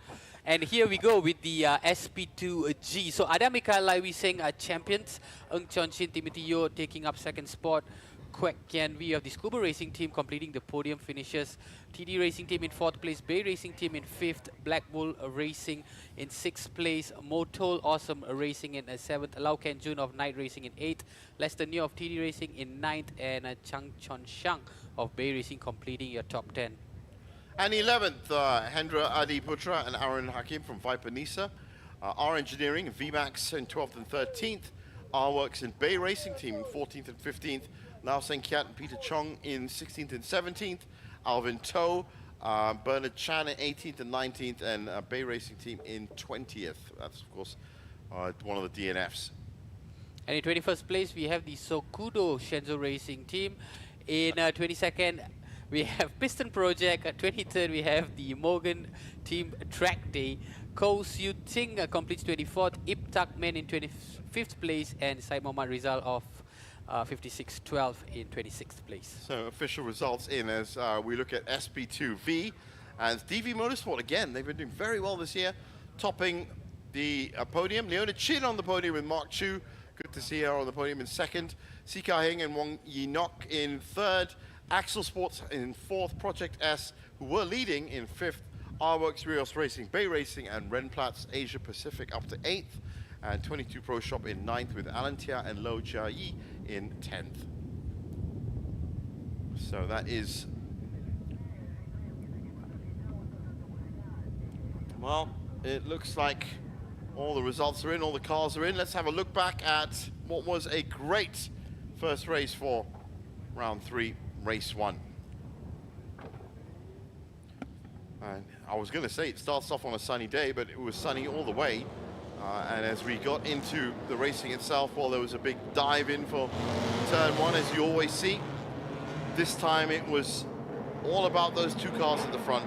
And here we go with the SP2G. So Adam Mikhail Lai Wiseng are champions. Ng Chon Shin, Timothy Yo taking up 2nd spot. Kwek Kian Vi of the Scuba Racing Team completing the podium finishes. TD Racing Team in 4th place. Bay Racing Team in 5th. Black Bull Racing in 6th place. Motol Awesome Racing in 7th. Lau Ken Jun of Night Racing in 8th. Lester Neo of TD Racing in 9th. And Chang Chon Shang of Bay Racing completing your top 10. And 11th, Hendra Adi Putra and Aaron Hakim from Viper Nisa. R Engineering, VMAX in 12th and 13th. R Works in Bay Racing Team in 14th and 15th. Lao Seng Kiat and Peter Chong in 16th and 17th. Alvin Toh, Bernard Chan in 18th and 19th, and Bay Racing Team in 20th. That's, of course, one of the DNFs. And in 21st place, we have the Sokudo Shenzhou Racing team. In 22nd, we have Piston Project. At 23rd, we have the Morgan team Track Day. Ko Siu Ting completes 24th. Ip Tak Men in 25th place. And Said Mohammad Rizal of 56-12 in 26th place. So official results in as we look at SP2V and DV Motorsport again. They've been doing very well this year, topping the podium. Leona Chin on the podium with Mark Chu. Good to see her on the podium in second. Si Ka Hing and Wong Yi Nok in third. Axel Sports in fourth. Project S, who were leading, in fifth. R-Works, Rios Racing, Bay Racing, and Renplatz Asia Pacific up to eighth. And 22 Pro Shop in ninth with Alantia and Lo Jia Yi in 10th. So that is, well, it looks like all the results are in, all the cars are in. Let's have a look back at what was a great first race for round 3, race 1. And I was going to say it starts off on a sunny day, but it was sunny all the way. And as we got into the racing itself, well, there was a big dive in for turn 1, as you always see. This time it was all about those two cars at the front.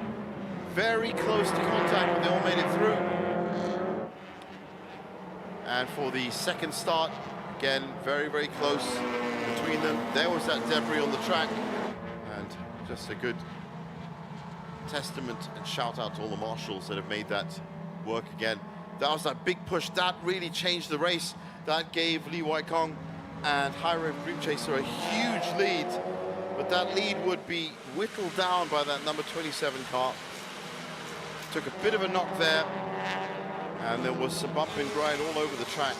Very close to contact, but they all made it through. And for the second start, again, very, very close between them. There was that debris on the track. And just a good testament and shout out to all the marshals that have made that work again. That was that big push. That really changed the race. That gave Lee Wai Kong and High Rev Dream Chaser a huge lead. But that lead would be whittled down by that number 27 car. Took a bit of a knock there. And there was some bump and grind all over the track.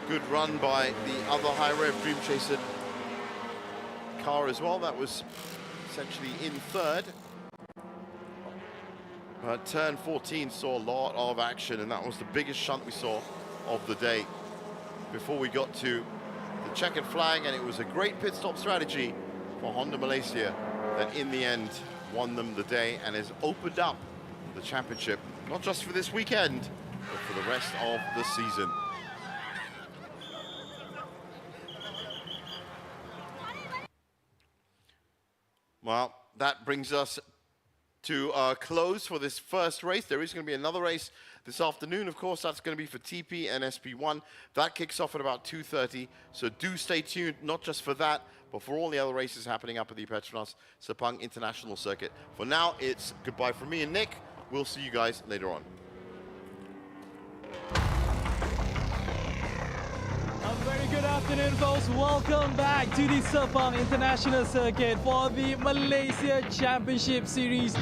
Good run by the other High Rev Dream Chaser car as well. That was essentially in third. Turn 14 saw a lot of action, and that was the biggest shunt we saw of the day before we got to the checkered flag, and it was a great pit stop strategy for Honda Malaysia that in the end won them the day and has opened up the championship, not just for this weekend, but for the rest of the season. Well, that brings us to close for this first race. There is going to be another race this afternoon, of course. That's going to be for TP and SP1. That kicks off at about 2:30, so do stay tuned, not just for that, but for all the other races happening up at the Petronas Sepang International Circuit. For now, it's goodbye from me and Nick. We'll see you guys later on. A very good afternoon, folks. Welcome back to the Sepang International Circuit for the Malaysia Championship Series